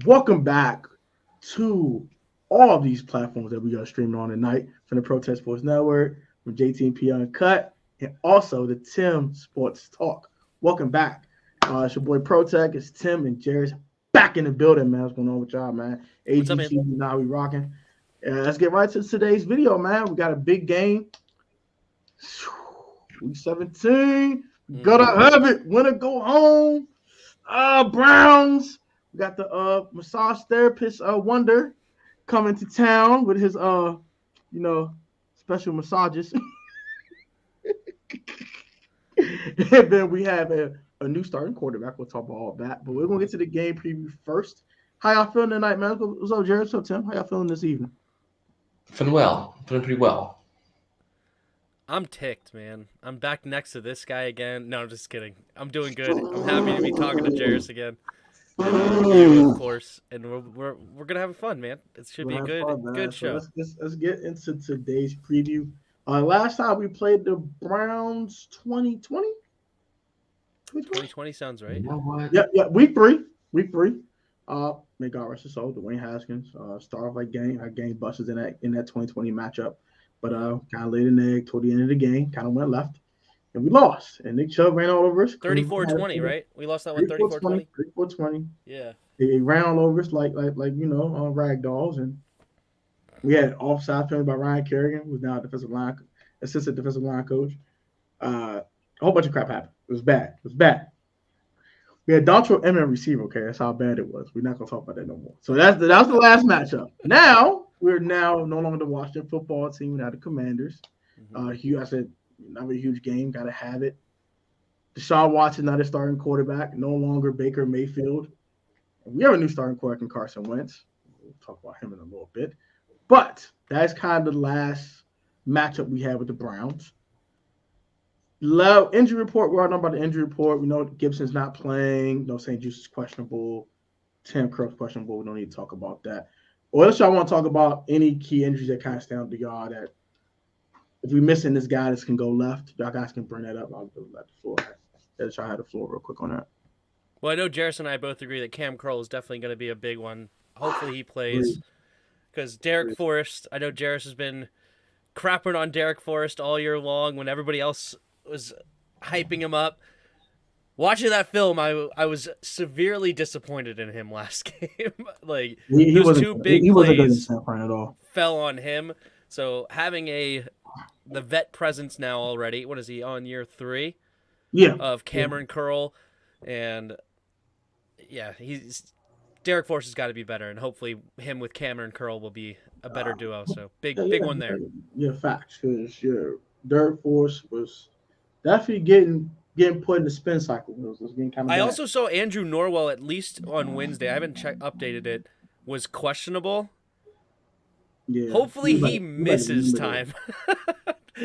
Welcome back to all of these platforms that we are streaming on tonight from the Protest Sports Network, from JT&P Uncut, and also the Tim Sports Talk. Welcome back. It's your boy Protect. It's Tim and Jeris back in the building, man. What's going on with y'all, man? What's up, man? AGC, now we rocking. Let's get right to today's video, man. We got a big game. Week 17. Gotta have it. Winner go home. Browns. We got the massage therapist Wonder coming to town with his special massages. And then we have a new starting quarterback. We'll talk about all that. But we're gonna get to the game preview first. How y'all feeling tonight, man? What's up, Jared? What's up, Tim? How y'all feeling this evening? Feeling well. Feeling pretty well. I'm ticked, man. I'm back next to this guy again. No, I'm just kidding. I'm doing good. I'm happy to be talking to Jeris again. And you, of course. And we're gonna have fun, man. It should be a good show. So let's get into today's preview. Last time we played the Browns 2020. 2020 sounds right. You know what? Yeah. Week three. May God rest his soul. Dwayne Haskins started off like gang busters in that 2020 matchup, but kind of laid an egg toward the end of the game. Kind of went left, and we lost. And Nick Chubb ran all over us. 34-20, right? We lost that one 34-20. 34-20. Yeah. They ran all over us like rag dolls, and we had offside penalty by Ryan Kerrigan, who's now assistant defensive line coach. A whole bunch of crap happened. It was bad. We had Dontrell Emmett receiver. Okay, that's how bad it was. We're not gonna talk about that no more. So that's the last matchup. Now we're no longer the Washington football team. We're now the Commanders. I said another huge game. Got to have it. Deshaun Watson, not a starting quarterback. No longer Baker Mayfield. We have a new starting quarterback in Carson Wentz. We'll talk about him in a little bit. But that's kind of the last matchup we had with the Browns. Injury report. We already know about the injury report. We know Gibson's not playing. No, St. Juice is questionable. Tim Curl's questionable. We don't need to talk about that. Or else y'all want to talk about any key injuries that kind of stand out to y'all that if we're missing this guy that can go left, y'all guys can bring that up. I'll let the floor. Let y'all have the floor real quick on that. Well, I know Jeris and I both agree that Cam Curl is definitely going to be a big one. Hopefully he plays. Because Derek Forrest, I know Jeris has been crapping on Derek Forrest all year long when everybody else was hyping him up. Watching that film, I was severely disappointed in him last game. Like those two big plays at all. Fell on him. So having the vet presence now already. What is he on year 3? Yeah. Of Cameron Curl, and Derek Forrest has got to be better, and hopefully him with Cameron Curl will be a better duo. So big one there. Yeah, facts. Because Derek Forrest was definitely getting put in the spin cycle. It was getting kind of I bad. also saw Andrew Norwell, at least on Wednesday. I haven't updated it. Was questionable. Yeah. Hopefully he misses time.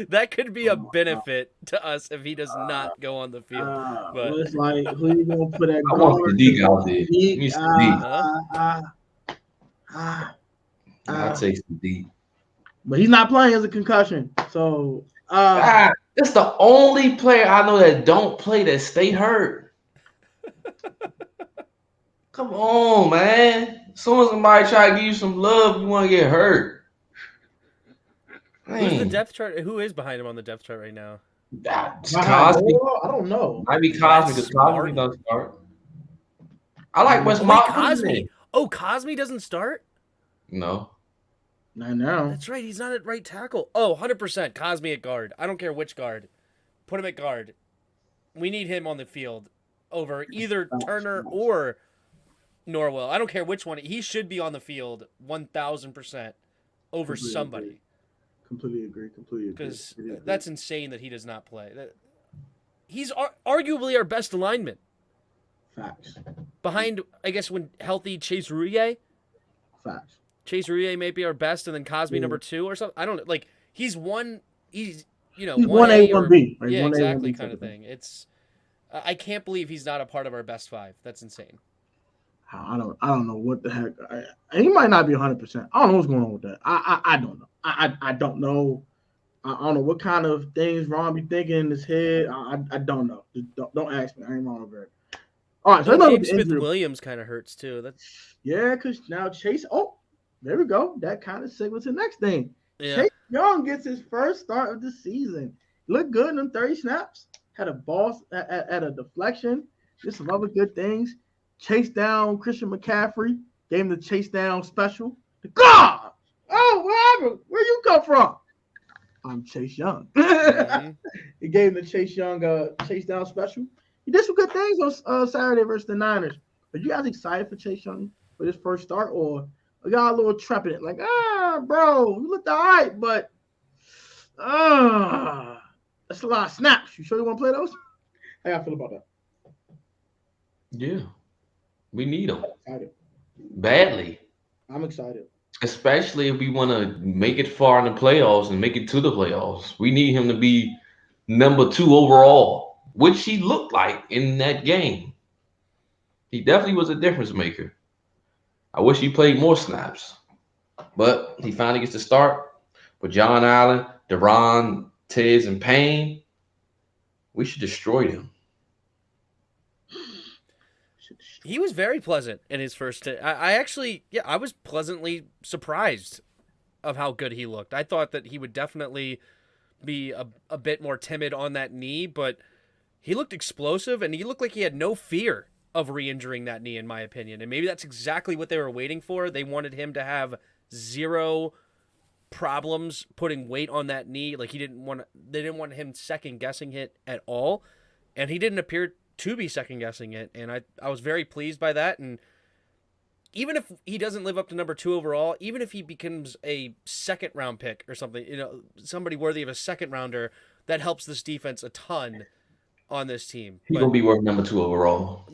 That could be a benefit to us if he does not go on the field. But it's like, who you gonna put at guard? I want Sadiq out there. I'll take Sadiq. But he's not playing as a concussion. So that's the only player I know that don't play that stay hurt. Come on, man. As soon as somebody try to give you some love, you want to get hurt. Who's the depth chart? Who is behind him on the depth chart right now? Cosby. I don't know. Might be Cosby because Cosby doesn't start. I like Wes Martin. Cosby. Oh, Cosby doesn't start? No. Not now. That's right. He's not at right tackle. Oh, 100% Cosby at guard. I don't care which guard. Put him at guard. We need him on the field over either Turner or Norwell. I don't care which one. He should be on the field 1,000% over somebody. Completely agree. Because that's insane that he does not play. He's arguably our best lineman. Facts. Behind, I guess, when healthy, Chase Roullier. Facts. Chase Roullier may be our best, and then Cosby number 2 or something. I don't know. Like he's 1A, 1B. Yeah, exactly, kind of thing. It's I can't believe he's not a part of our best 5. That's insane. I don't know what the heck. He might not be 100%. I don't know what's going on with that. I don't know. I don't know. I don't know what kind of things Ron be thinking in his head. I don't know. Just don't ask me. I ain't wrong with it. All right, so No, another James Smith injury. Williams kind of hurts too. Yeah, because now Chase. Oh, there we go. That kind of segues to the next thing. Yeah. Chase Young gets his first start of the season. Looked good in them 30 snaps. Had a ball at a deflection. Did some other good things. Chased down Christian McCaffrey. Gave him the chase down special. God! Oh, what happened? Where you come from? I'm Chase Young. Mm-hmm. He gave him the Chase Young chase down special. He did some good things on Saturday versus the Niners. Are you guys excited for Chase Young for this first start, or are y'all a little trepidant? Like, bro, you looked all right, but that's a lot of snaps. You sure you want to play those? How y'all feel about that? Yeah, we need him Excited. badly, I'm excited. especially if we want to make it far in the playoffs and make it to the playoffs. We need him to be number 2 overall, which he looked like in that game. He definitely was a difference maker. I wish he played more snaps, but he finally gets to start with John Allen, Deron, Tiz, and Payne. We should destroy them. He was very pleasant in his first. I was pleasantly surprised of how good he looked. I thought that he would definitely be a bit more timid on that knee, but he looked explosive and he looked like he had no fear of re-injuring that knee, in my opinion. And maybe that's exactly what they were waiting for. They wanted him to have zero problems putting weight on that knee. Like they didn't want him second guessing it at all. And he didn't appear to be second guessing it. And I was very pleased by that. And even if he doesn't live up to number 2 overall, even if he becomes a second round pick or something, somebody worthy of a second rounder, that helps this defense a ton on this team. He's going to be worth number 2 overall.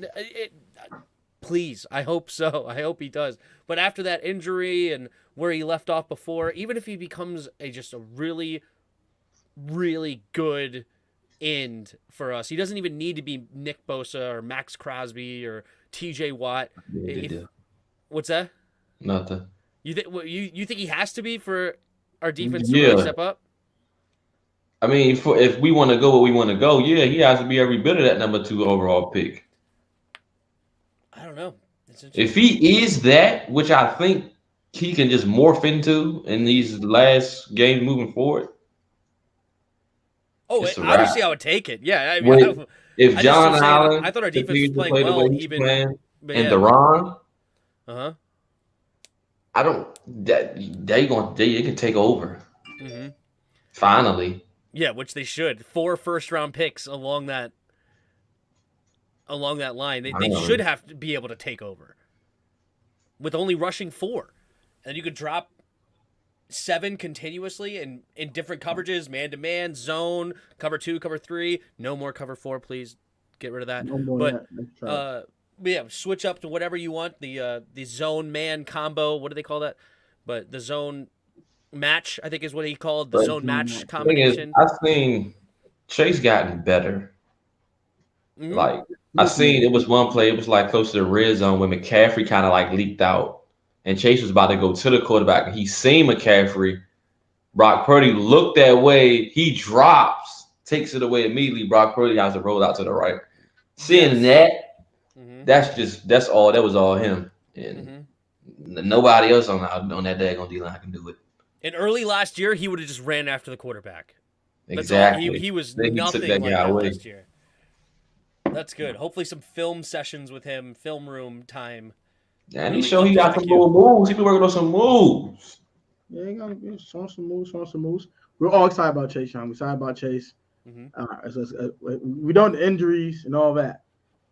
Please, I hope so. I hope he does. But after that injury and where he left off before, even if he becomes just a really, really good end for us, he doesn't even need to be Nick Bosa or Max Crosby or TJ Watt. What's that? Nothing. You think he has to be for our defense to really step up? I mean, if we want to go where we want to go, yeah, he has to be every bit of that number 2 overall pick. I don't know. If he is that, which I think he can just morph into in these last games moving forward. Oh, obviously I would take it. Yeah, I mean, if John Allen, I thought our defense was playing well, even and Deron. I don't. They can take over. Mm-hmm. Finally. Yeah, which they should. 4 first-round picks along that line. They should have to be able to take over with only rushing 4, and you could drop 7 continuously in different coverages: man-to-man, zone, cover 2, cover 3. No more cover 4, please. Get rid of that. No more but that. yeah, switch up to whatever you want. The zone man combo. What do they call that? But the zone match, I think, is what he called the zone match combination. I've seen Chase gotten better. Mm-hmm. Like I seen, it was one play. It was like close to the red zone where McCaffrey kind of like leaked out, and Chase was about to go to the quarterback, and he seen McCaffrey. Brock Purdy looked that way. He drops, takes it away immediately. Brock Purdy has to roll out to the right. Seeing that, that's all. That was all him, and nobody else on that daggone D-line can do it. And early last year, he would have just ran after the quarterback. Exactly. He was nothing like that last year. That's good. Hopefully some film sessions with him, film room time. Yeah, and he showed he got some more moves. He been working on some moves. Yeah, he got showing some moves. We're all excited about Chase Young. We're excited about Chase. We don't injuries and all that.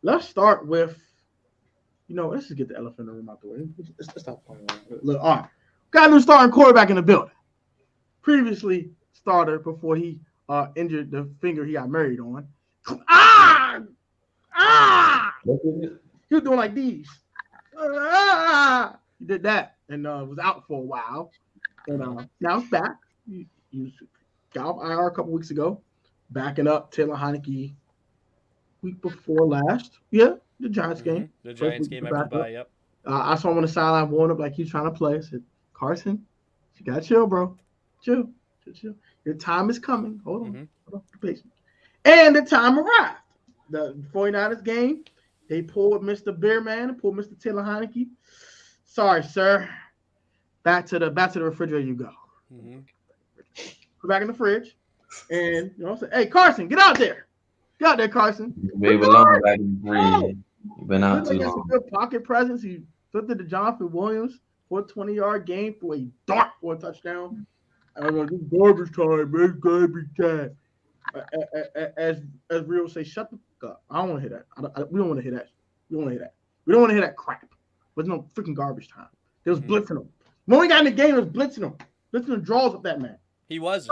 Let's start with, let's just get the elephant in the room out the way. Let's stop playing around. Look, all right. Got a new starting quarterback in the building. Previously starter before he injured the finger he got married on. He was doing like these. He did that and was out for a while. And now he's back. He got off IR a couple weeks ago, backing up Taylor Heineke week before last. Yeah, the Giants game. The Giants game after the bye, yep. I saw him on the sideline warm up like he's trying to play. I said, Carson, you got to chill, bro. Chill. Your time is coming. Hold on. Hold on. Patient. And the time arrived. The 49ers game, They pulled Mr. Beerman, pulled Mr. Taylor Heineke. Sorry, sir. Back to the refrigerator you go. Mm-hmm. Put back in the fridge. And you know what I'm saying? Hey, Carson, get out there. Get out there, Carson. Baby, long back in the fridge. You've been out too long. Some good pocket presence. He flipped it to Jonathan Williams for a 20-yard game for a dart for a touchdown. I was like, this garbage time, man. Garbage time. As Rio say, shut the fuck up. I don't want to hear that. We don't want to hear that. We don't want to hear that. We don't want to hear that crap. But no freaking garbage time. They was blitzing him. When we got in the game, it was blitzing him. Blitzing the draws of that man. He was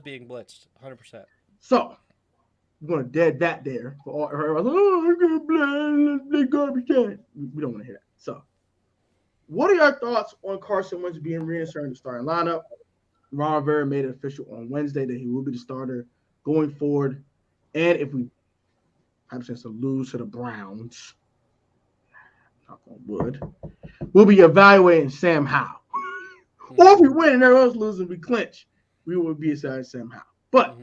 being blitzed, 100%. So we're gonna dead that there for all her. Oh, I'm gonna garbage time. We don't want to hear that. So, what are your thoughts on Carson Wentz being reinserted in the starting lineup? Ron Rivera made it official on Wednesday that he will be the starter going forward. And if we have a chance to lose to the Browns, knock on wood, we'll be evaluating Sam Howell. Or if we win and everyone else loses and we clinch, we will be deciding Sam Howell. But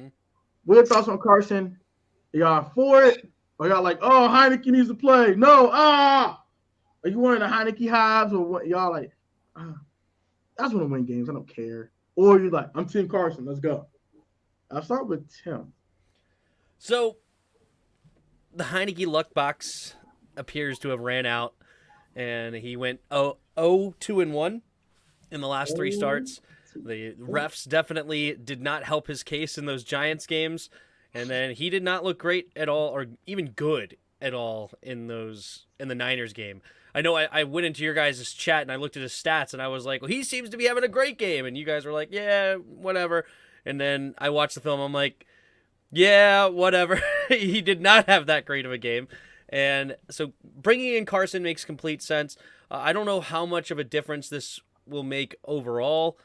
what are your thoughts on Carson? Are y'all for it? Or y'all like, oh, Heineke needs to play? No, Are you wearing the Heineke hives or what? Y'all like, I just want to win games. I don't care. Or you're like, I'm Team Carson. Let's go. I'll start with Tim. So, the Heineke luck box appears to have ran out, and he went 0-2-1 in the last 3 starts. The refs definitely did not help his case in those Giants games, and then he did not look great at all, or even good at all in the Niners game. I know I went into your guys' chat and I looked at his stats and I was like, well, he seems to be having a great game. And you guys were like, yeah, whatever. And then I watched the film. I'm like, yeah, whatever. He did not have that great of a game. And so bringing in Carson makes complete sense. I don't know how much of a difference this will make overall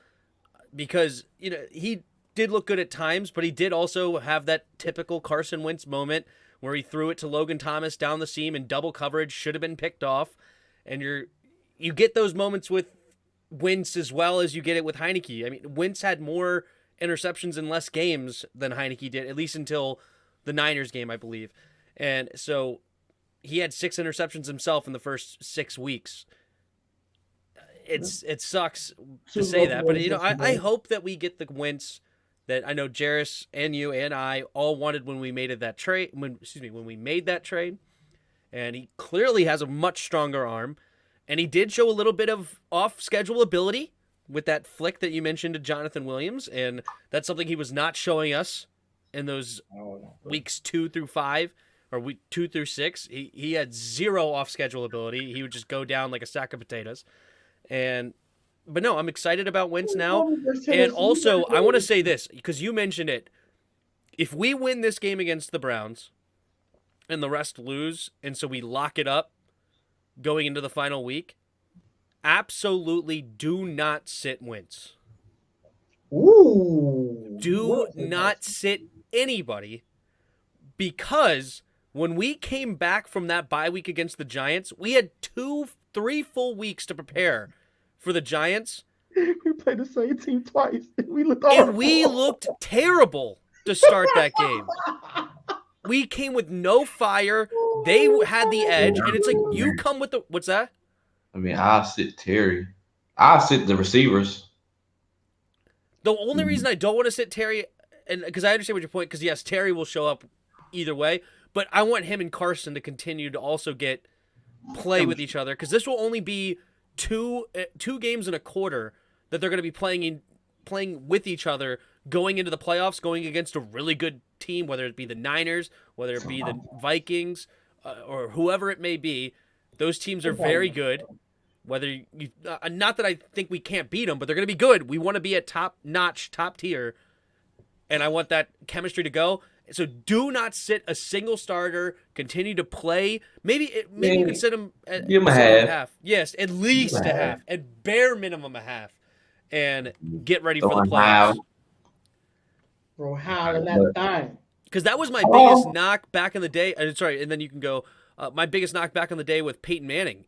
because, he did look good at times, but he did also have that typical Carson Wentz moment where he threw it to Logan Thomas down the seam in double coverage, should have been picked off. And you get those moments with Wentz as well as you get it with Heineke. I mean, Wentz had more interceptions in less games than Heineke did, at least until the Niners game, I believe. And so he had 6 interceptions himself in the first 6 weeks. It sucks to say that, but I hope that we get the Wentz that I know Jeris and you and I all wanted when we made that trade. When we made that trade. And he clearly has a much stronger arm. And he did show a little bit of off-schedule ability with that flick that you mentioned to Jonathan Williams. And that's something he was not showing us in those weeks 2 through 5 or week 2 through 6. He had 0 off-schedule ability. He would just go down like a sack of potatoes. But no, I'm excited about Wentz now. And also, I want to say this, because you mentioned it. If we win this game against the Browns and the rest lose, and so we lock it up going into the final week, absolutely do not sit Wentz. Ooh. Do not sit anybody, because when we came back from that bye week against the Giants, we had 3 full weeks to prepare for the Giants. We played the same team twice. We looked terrible to start that game. We came with no fire. They had the edge, and it's like you come with the what's that? I mean, I'll sit Terry. I'll sit the receivers. The only reason I don't want to sit Terry, and because I understand what your point, because yes, Terry will show up either way, but I want him and Carson to continue to also get play with each other, because this will only be two games in a quarter that they're going to be playing with each other going into the playoffs, going against a really good team, whether it be the Niners, whether it be the Vikings, or whoever it may be. Those teams are very good. Whether you, not that I think we can't beat them, but they're going to be good. We want to be at top tier, and I want that chemistry to go. So do not sit a single starter. Continue to play. Maybe you can sit them at half. Yes, at least a half. At bare minimum a half. And get ready for the playoffs. Bro, how in that time? Because that was my biggest knock back in the day. Sorry, and then you can go. My biggest knock back in the day with Peyton Manning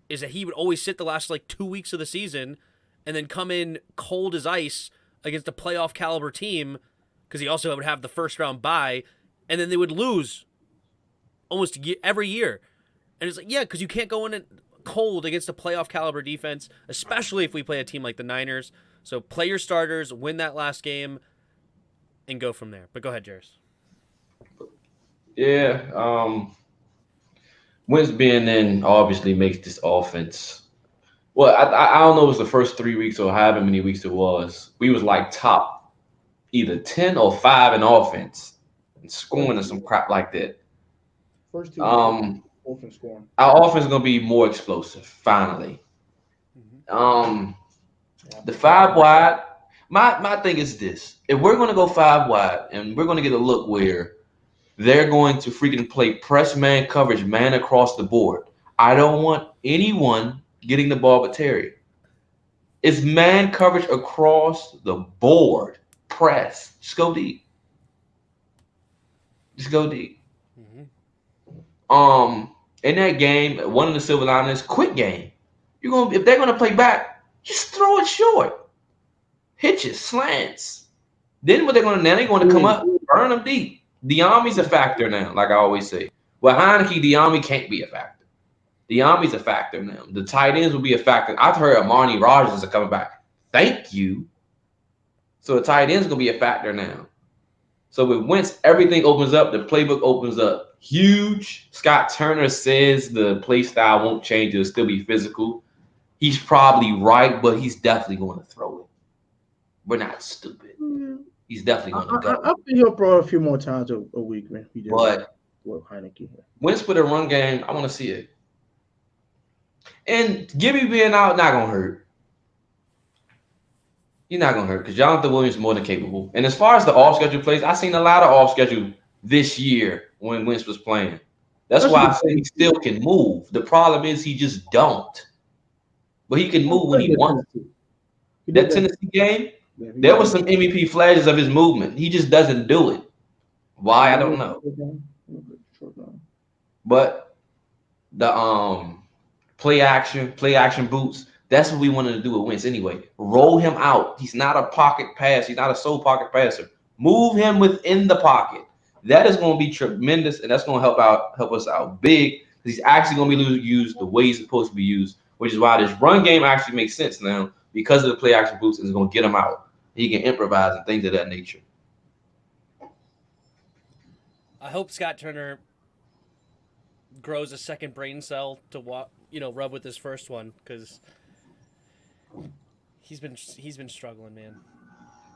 is that he would always sit the last 2 weeks of the season and then come in cold as ice against a playoff caliber team, because he also would have the first round bye, and then they would lose almost every year. And it's like, yeah, because you can't go in cold against a playoff caliber defense, especially if we play a team like the Niners. So play your starters, win that last game, and go from there. But go ahead, Jeris. Yeah. Wentz being in obviously makes this offense. Well, I don't know if it was the first 3 weeks or however many weeks it was. We was like top either 10 or 5 in offense and scoring and some crap like that. First 2 offense scoring. Our offense is gonna be more explosive finally. The 5 wide. My thing is this: if we're gonna go 5 wide and we're gonna get a look where they're going to freaking play press man coverage, man across the board. I don't want anyone getting the ball but Terry. It's man coverage across the board. Press. Just go deep. Just go deep. In that game, one of the silver linings, quick game. If they're gonna play back, just throw it short. Hitches, slants. Then what they're gonna come up, burn them deep. Diami's a factor now, like I always say. Well, Heineke, Diami can't be a factor. Diami's a factor now. The tight ends will be a factor. I've heard Amani Rogers is coming back. Thank you. So the tight end's gonna be a factor now. So with Wentz, everything opens up. The playbook opens up huge. Scott Turner says the play style won't change. It'll still be physical. He's probably right, but he's definitely going to throw it. We're not stupid. He's definitely going to go. I think he'll throw it a few more times a week, man. But Heineke. Wentz for the run game, I want to see it. And Gibby being out, not going to hurt. He's not going to hurt because Jonathan Williams is more than capable. And as far as the off-schedule plays, I've seen a lot of off-schedule this year when Wentz was playing. That's why I say he still can move. The problem is he just don't. But he can move when he wants to. That Tennessee game, there was some MVP flashes of his movement. He just doesn't do it. Why? I don't know. But the play action boots, that's what we wanted to do with Wentz anyway. Roll him out. He's not a pocket pass. He's not a sole pocket passer. Move him within the pocket. That is going to be tremendous, and that's going to help us out big. He's actually going to be used the way he's supposed to be used, which is why this run game actually makes sense now because of the play action boots. Is going to get him out. He can improvise and things of that nature. I hope Scott Turner grows a second brain cell to rub with his first one because he's been struggling, man.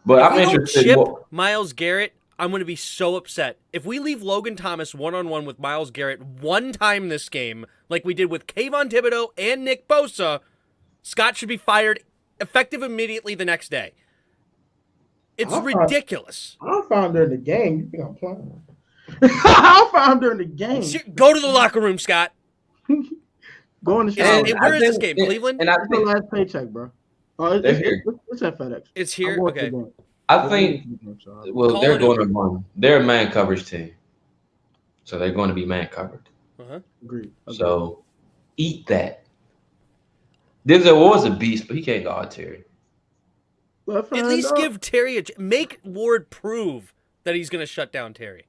But if I'm interested. Chip Myles Garrett, I'm going to be so upset. If we leave Logan Thomas one-on-one with Myles Garrett one time this game, like we did with Kayvon Thibodeau and Nick Bosa, Scott should be fired effective immediately the next day. It's ridiculous. I'll find him during the game. You think I'm playing? I'll find him during the game. Go to the locker room, Scott. Go in the shower. Where is this game? Cleveland? And I think the last paycheck, bro. It's at FedEx. It's here? Okay. I think, well, they're going to run. They're a man coverage team. So they're going to be man covered. Agreed. So eat that. Denzel was a beast, but he can't guard Terry. At least give Terry make Ward prove that he's going to shut down Terry.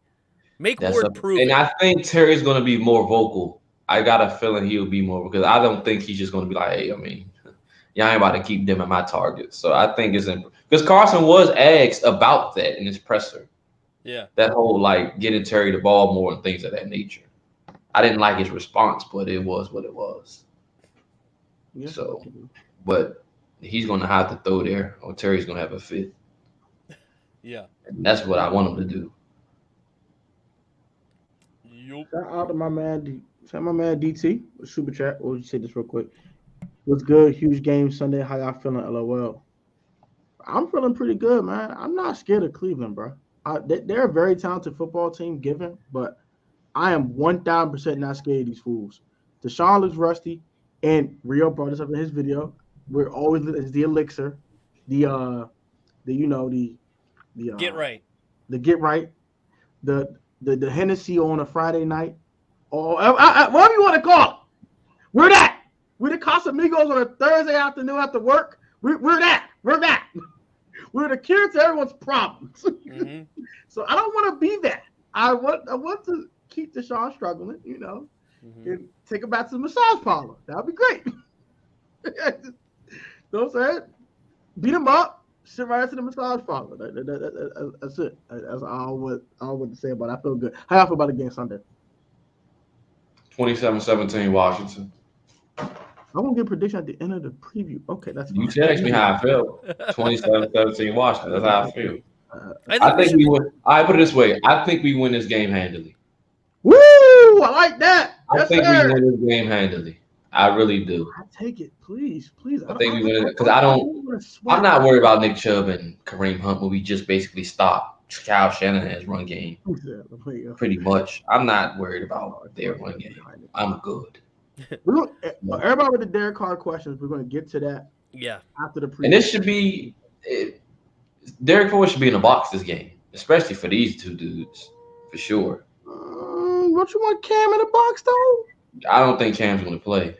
Make Ward prove and I think Terry's going to be more vocal. I got a feeling he'll be more because I don't think he's just going to be like, hey, y'all ain't about to keep them at my target. So I think it's because Carson was asked about that in his presser. Yeah. That whole getting Terry the ball more and things of that nature. I didn't like his response, but it was what it was. Yeah. So, but he's going to have to throw there or Terry's going to have a fit. Yeah. And that's what I want him to do. Shout out to my man DT. Super chat. We'll just say this real quick. What's good? Huge game Sunday. How y'all feeling? LOL. I'm feeling pretty good, man. I'm not scared of Cleveland, bro. They're a very talented football team, given, but I am 1,000% not scared of these fools. Deshaun looks rusty, and Rio brought this up in his video. We're always the elixir, the get right, the Hennessy on a Friday night, or whatever you want to call it. We're that. We're the Casamigos on a Thursday afternoon after work. We're that. We're that. We're the cure to everyone's problems. So I don't want to be that. I want to keep Deshaun struggling, and take him back to the massage parlor. That would be great. You know what I'm saying? Beat him up, sit right into the massage parlor. That's it. That's all I would say about it. I feel good. How y'all feel about the game Sunday? 27-17 Washington. I'm going to get a prediction at the end of the preview. Okay, that's fine. You text me how I feel. 27-17 Washington. That's how I feel. I think we win. I put it this way. I think we win this game handily. Woo! I like that. I think we win this game handily. I really do. I take it, please. I think we win it because I'm not worried about Nick Chubb and Kareem Hunt when we just basically stop Kyle Shanahan's run game. Pretty much. I'm not worried about their run game. I'm good. Everybody with the Derek Carr questions, we're going to get to that. Yeah. After the preview. And this should be Derek Forrest should be in the box this game, especially for these two dudes, for sure. Don't you want Cam in the box though? I don't think Cam's going to play.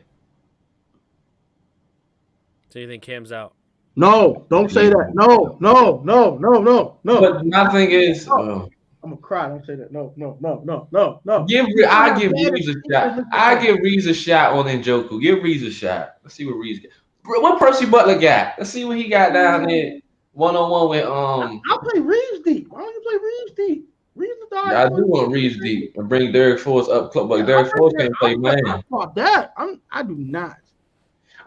So you think Cam's out? No, don't say that. No. But my thing is, I'm gonna cry. Don't say that. No. I give Reeves a shot. I give Reeves a shot on Njoku. Give Reeves a shot. Let's see what Reeves got. What Percy Butler got? Let's see what he got down there. 1-on-1 with I'll play Reeves deep. Why don't you play Reeves deep? Reeves is the I do want Reeves deep and bring Derek Forrest up close, but Derek Forrest can't play man. I do not.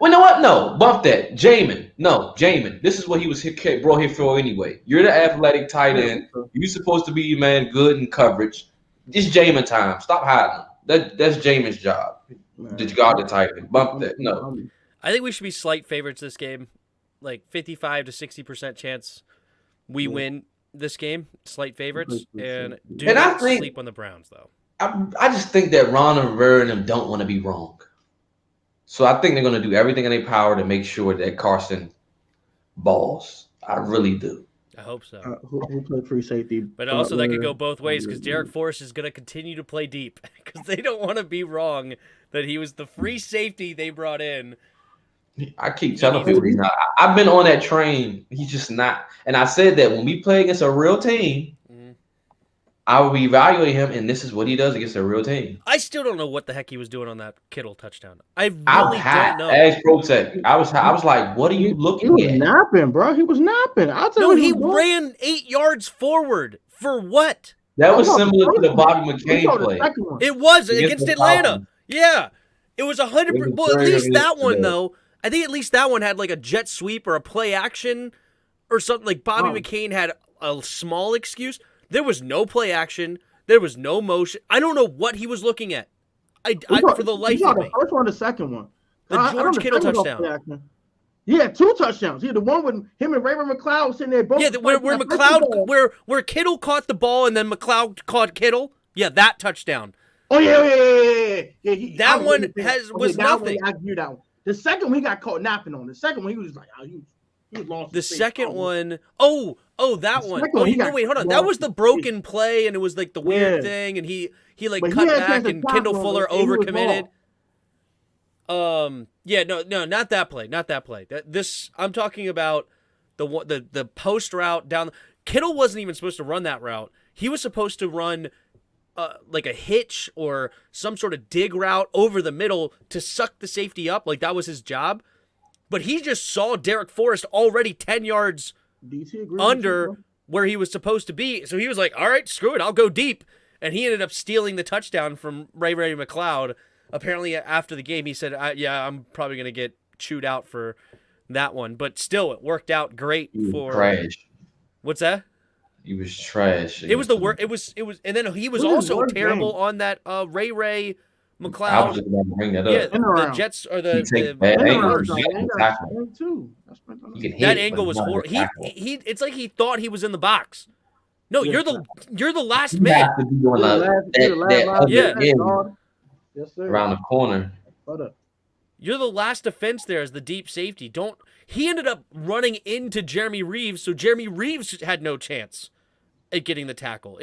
Well, you know what? No, bump that. Jamin. This is what he was brought here for anyway. You're the athletic tight end. You're supposed to be, man, good in coverage. It's Jamin time. Stop hiding. That's Jamin's job. Did you guard the tight end? Bump that. No. I think we should be slight favorites this game. Like 55 to 60% chance we win this game. Slight favorites. And not sleep on the Browns, though. I just think that Ron Rivera and them don't want to be wrong. So I think they're going to do everything in their power to make sure that Carson balls. I really do. I hope so. Who played free safety? But also that could go both ways because Derek Forrest is going to continue to play deep because they don't want to be wrong that he was the free safety they brought in. I keep telling people he's not. I've been on that train. He's just not. And I said that when we play against a real team, I will be evaluating him, and this is what he does against a real team. I still don't know what the heck he was doing on that Kittle touchdown. I really don't know. As Protect, I was like, what are you looking at? He was napping, bro. He was napping. He ran 8 yards forward. For what? That was similar to the Bobby McCain play. It was against Atlanta. Yeah. It was 100%. Well, at least that one, though. I think at least that one had like a jet sweep or a play action or something. Like Bobby McCain had a small excuse. There was no play action. There was no motion. I don't know what he was looking at. For the life of me. The first one, the second one. The George Kittle touchdown. Yeah, 2 touchdowns. Yeah, the one with him and Raymond McLeod was sitting there. Both where Kittle caught the ball and then McLeod caught Kittle. Yeah, that touchdown. Oh yeah. That one was nothing. I give you that one. The second one he got caught napping on. The second one he was like, he lost. The second one, that one. Oh, no, wait, hold on. That was the broken play, and it was like the weird thing, and he like cut back, and Kendall Fuller overcommitted. No, not that play. I'm talking about the post route down. Kittle wasn't even supposed to run that route. He was supposed to run like a hitch or some sort of dig route over the middle to suck the safety up. Like that was his job. But he just saw Derek Forrest already 10 yards under where he was supposed to be. So he was like, all right, screw it. I'll go deep. And he ended up stealing the touchdown from Ray McLeod. Apparently after the game, he said, I'm probably going to get chewed out for that one. But still, it worked out great for trash. What's that? He was trash. It was the worst. It was, and then he was also terrible on that Ray McLeod. I was just about to bring that up. Yeah, the Jets are the that angle was horrible. It's like he thought he was in the box. No, you're the last man. Yes, sir. Around the corner. You're the last defense there as the deep safety. He ended up running into Jeremy Reeves, so Jeremy Reeves had no chance at getting the tackle.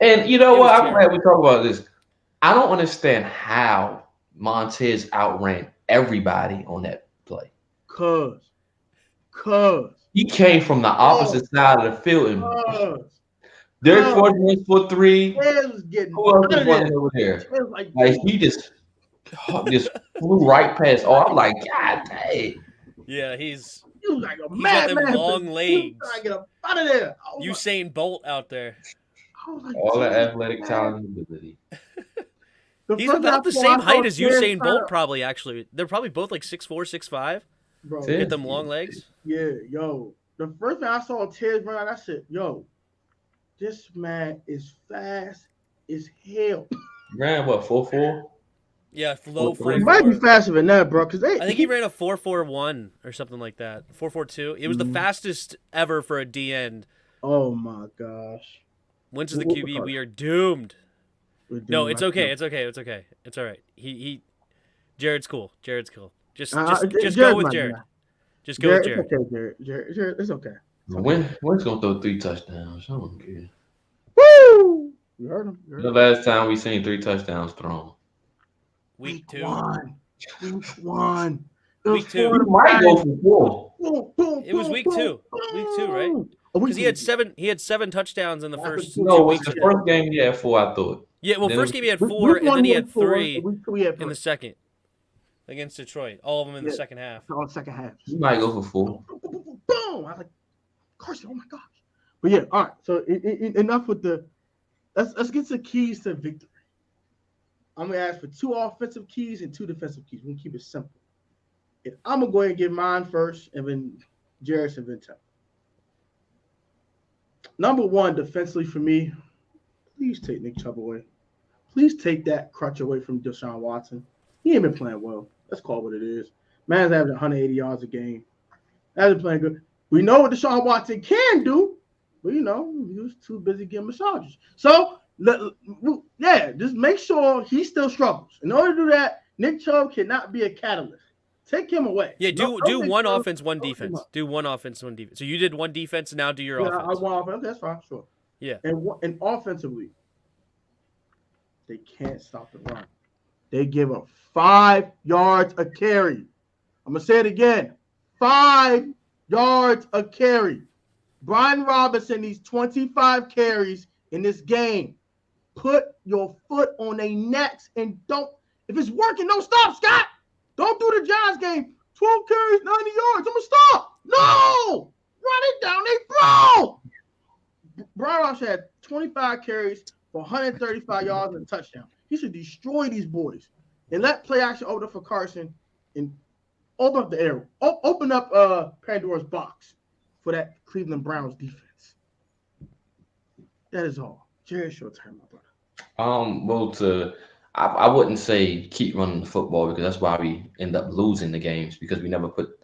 And you know what? I'm glad we talk about this. I don't understand how Montez outran everybody on that play. Cause he came from the opposite side of the field. And Derek Forrest went for 3. Who else was running over there? Like he just just flew right past. Oh, I'm like, God dang. Yeah, he's like a he's got them madman. long legs. I get up out of there. Usain Bolt out there. All the athletic talent and ability. He's about the same height as Usain Bolt, probably, actually. They're probably both like 6'4", 6'5". Bro, get them long legs. Yeah, yo. The first time I saw Tez run out, I said, yo, this man is fast as hell. Ran what, 4.4? Yeah, low 4.4. It might be faster than that, bro. Cause I think he ran a 4.41 or something like that. 4.42. It was the fastest ever for a D end. Oh my gosh. Wentz is the QB. We are doomed. No, it's okay. It's okay. It's okay. It's all right. Jared's cool. Jared's cool. Just go with Jared. Just go with Jared. It's okay, Jared. It's okay. When's gonna throw 3 touchdowns? I don't care. Woo! You heard him. The last time we seen 3 touchdowns thrown. Week 2. Week 1. Week 2. We might go for 4. It was week 2. Week 2, right? Because he had 7 touchdowns in the first 2 weeks. The first game he had 4, I thought. Yeah, well, first game he had 4, and then he had 3 in the second against Detroit. All of them in the second half. All second half. You might go for 4. Boom! I was like, Carson, oh my gosh. But yeah, all right. So enough with the. Let's get to keys to victory. I'm gonna ask for 2 offensive keys and 2 defensive keys. We're gonna keep it simple. And I'm gonna go ahead and give mine first, and then Jeris and then Tim. Number 1, defensively for me, please take Nick Chubb away. Please take that crutch away from Deshaun Watson. He ain't been playing well. Let's call it what it is. Man's averaging 180 yards a game. Hasn't playing good. We know what Deshaun Watson can do, but he was too busy getting massages. So just make sure he still struggles. In order to do that, Nick Chubb cannot be a catalyst. Take him away. Yeah, do one offense, one defense. Do one offense, one defense. So you did one defense, and now do your offense. I want offense. That's fine, sure. Yeah. And offensively, they can't stop the run. They give up 5 yards a carry. I'm going to say it again. 5 yards a carry. Brian Robinson needs 25 carries in this game. Put your foot on their necks and don't. If it's working, don't stop, Scott. Don't do the Giants game. 12 carries, 90 yards. I'm going to stop. No! Run it down. They throw. Brian Robinson had 25 carries for 135 yards and a touchdown. He should destroy these boys and let play action open up for Carson and open up the air. Open up Pandora's box for that Cleveland Browns defense. That is all. Jerry, it's your turn, my brother. I wouldn't say keep running the football because that's why we end up losing the games because we never put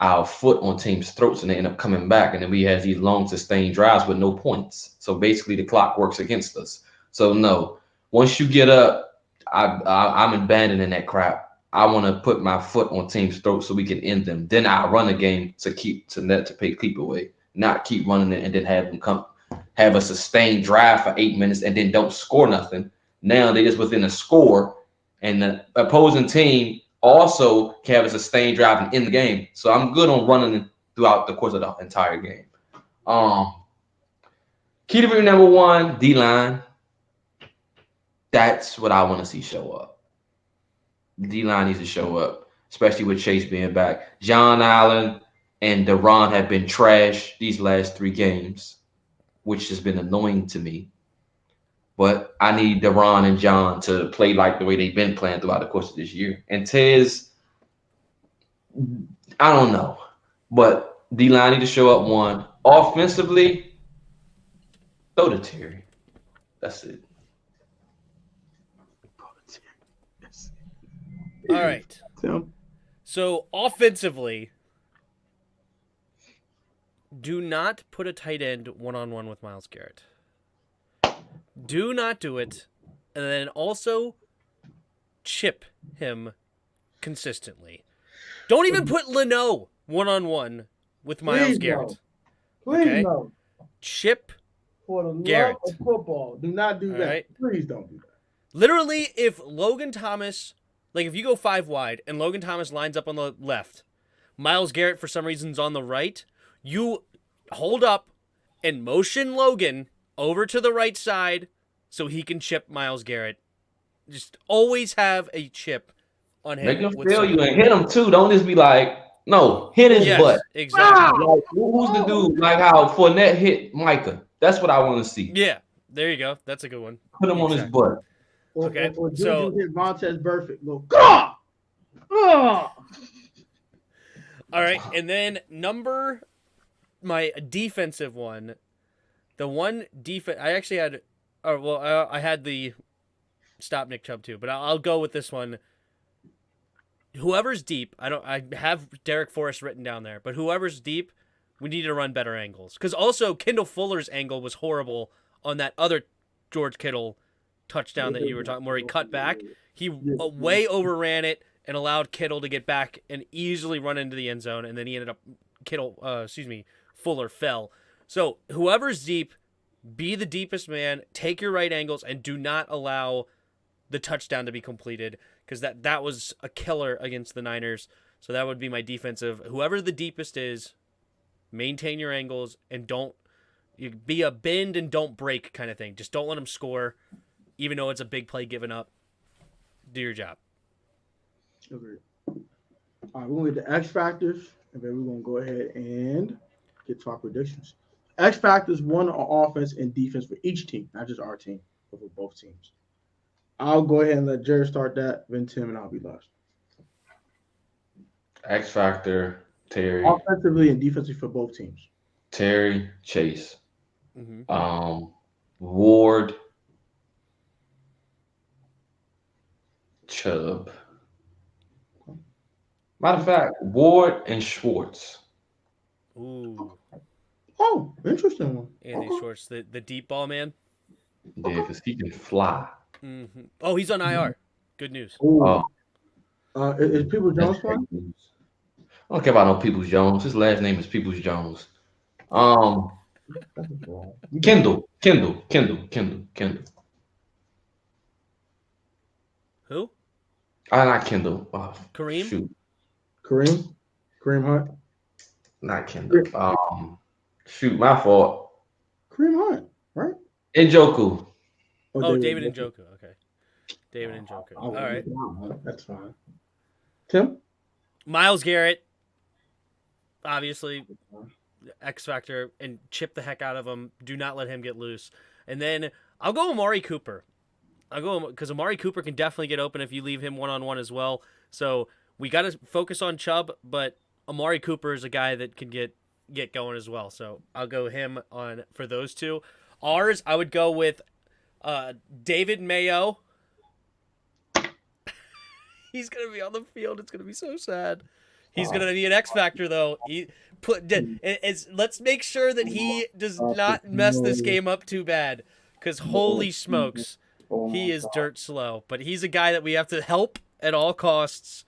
our foot on teams' throats and they end up coming back. And then we have these long sustained drives with no points. So basically the clock works against us. So no, once you get up, I'm abandoning that crap. I want to put my foot on teams' throats so we can end them. Then I'll run a game to keep away, not keep running it and then have a sustained drive for 8 minutes and then don't score nothing. Now they're just within a score, and the opposing team also can have a sustained drive and end the game. So I'm good on running throughout the course of the entire game. Key to victory number 1, D-line. That's what I want to see show up. D-line needs to show up, especially with Chase being back. John Allen and Deron have been trash these last 3 games, which has been annoying to me. But I need Deron and John to play like the way they've been playing throughout the course of this year. And Tez, I don't know. But D-line need to show up 1. Offensively, throw to Terry. That's it. All right. So offensively, do not put a tight end one-on-one with Myles Garrett. Do not do it. And then also chip him consistently. Don't even put Leno one-on-one with Myles Garrett. Please no. Chip for the Garrett. love of football. Do not do that. Right? Please don't do that. Literally, if Logan Thomas, like if you go 5 wide and Logan Thomas lines up on the left, Myles Garrett for some reason's on the right, you hold up and motion Logan over to the right side so he can chip Myles Garrett. Just always have a chip on him. Make him feel you and hit him too. Don't just be like, no, hit his butt. Exactly. Like, who's the dude? Like how Fournette hit Micah. That's what I want to see. Yeah, there you go. That's a good one. Put him on his butt. Okay, or so hit Vontez Burfict. Go, God! Oh! All right, and then my defensive one, the one defense I actually had. I had the stop Nick Chubb too, but I'll go with this one. Whoever's deep, I have Derek Forrest written down there, but whoever's deep, we need to run better angles. Because also Kendall Fuller's angle was horrible on that other George Kittle touchdown that you were talking, where he cut back. He way overran it and allowed Kittle to get back and easily run into the end zone, and then he ended up Fuller fell. So whoever's deep, be the deepest man, take your right angles, and do not allow the touchdown to be completed, because that was a killer against the Niners. So that would be my defensive. Whoever the deepest is, maintain your angles and you be a bend and don't break kind of thing. Just don't let them score, even though it's a big play given up. Do your job. Okay. All right, we're going to get the X factors, and then we're going to go ahead and get to our predictions. X factors, one on offense and defense for each team, not just our team, but for both teams. I'll go ahead and let Jerry start that, then Tim, and I'll be last. X factor, Terry. Offensively and defensively for both teams. Terry, Chase. Mm-hmm. Ward, Chubb. Matter of fact, Ward and Schwartz. Ooh. Oh, interesting one. Anthony Schwartz, the deep ball man. Yeah, because he can fly. Mm-hmm. Oh, he's on IR. Good news. Is Peoples Jones playing? I don't care about no Peoples Jones. His last name is Peoples Jones. Kendall. Who? Not Kendall. Kareem? Shoot. Kareem Hunt. Not Kendall. Shoot, my fault. Kareem Hunt, right? Njoku. David Njoku. Okay. David Njoku. All right. That's fine. Tim? Myles Garrett. Obviously, X Factor, and chip the heck out of him. Do not let him get loose. And then I'll go Amari Cooper. Because Amari Cooper can definitely get open if you leave him one-on-one as well. So we got to focus on Chubb, but Amari Cooper is a guy that can get going as well. So I'll go him on for those two. Ours, I would go with David Mayo. He's going to be on the field. It's going to be so sad. He's going to be an X Factor, though. Let's make sure that he does not mess this game up too bad, because holy smokes, he is dirt slow. But he's a guy that we have to help at all costs.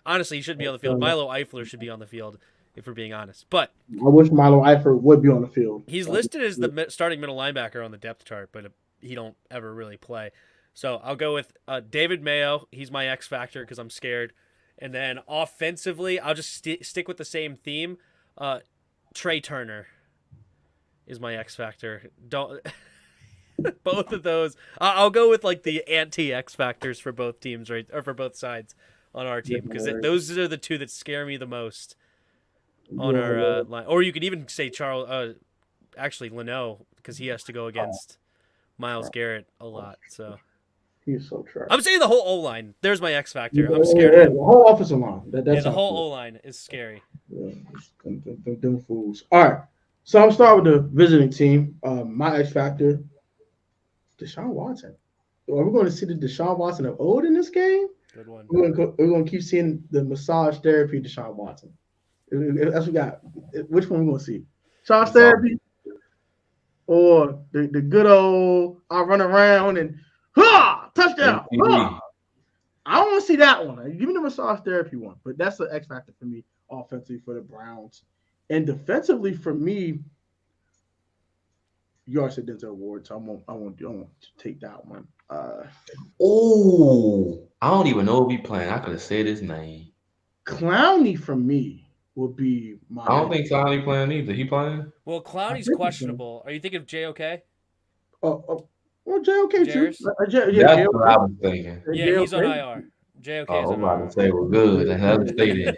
Honestly, he shouldn't be on the field. Milo Eifler should be on the field, if we're being honest. But I wish Milo Eifler would be on the field. He's listed as the starting middle linebacker on the depth chart, but he don't ever really play. So I'll go with David Mayo. He's my X Factor because I'm scared. And then offensively, I'll just stick with the same theme. Trey Turner is my X Factor. Don't both of those. I'll go with like the anti-X Factors for both teams, right, or for both sides on our team, because those are the two that scare me the most on our line. Or you could even say Leno, because he has to go against Myles Garrett a lot. So he's so trash. I'm saying the whole O-line. There's my X Factor. I'm scared of him. The whole offensive line. That's the whole O-line is scary. Yeah, them fools. All right. So I'm starting with the visiting team. My X Factor, Deshaun Watson. Are we going to see the Deshaun Watson of old in this game? Good one. We're going to keep seeing the massage therapy Deshaun Watson. That's what we got. Which one are we going to see? Massage therapy or the good old I run around and touchdown. I don't want to see that one. Give me the massage therapy one. But that's the X Factor for me offensively for the Browns. And defensively for me, you already said Denzel Ward, so I won't take that one. I don't even know if he playing. I could have said his name. Clowney for me would be my. I don't think Clowney playing either. He playing? Well, Clowney's questionable. Are you thinking of JOK? Well, JOK Jeris? too. That's what I was thinking. Yeah, he's on IR. JOK Oh, is I'm about to say we're good. I haven't stated.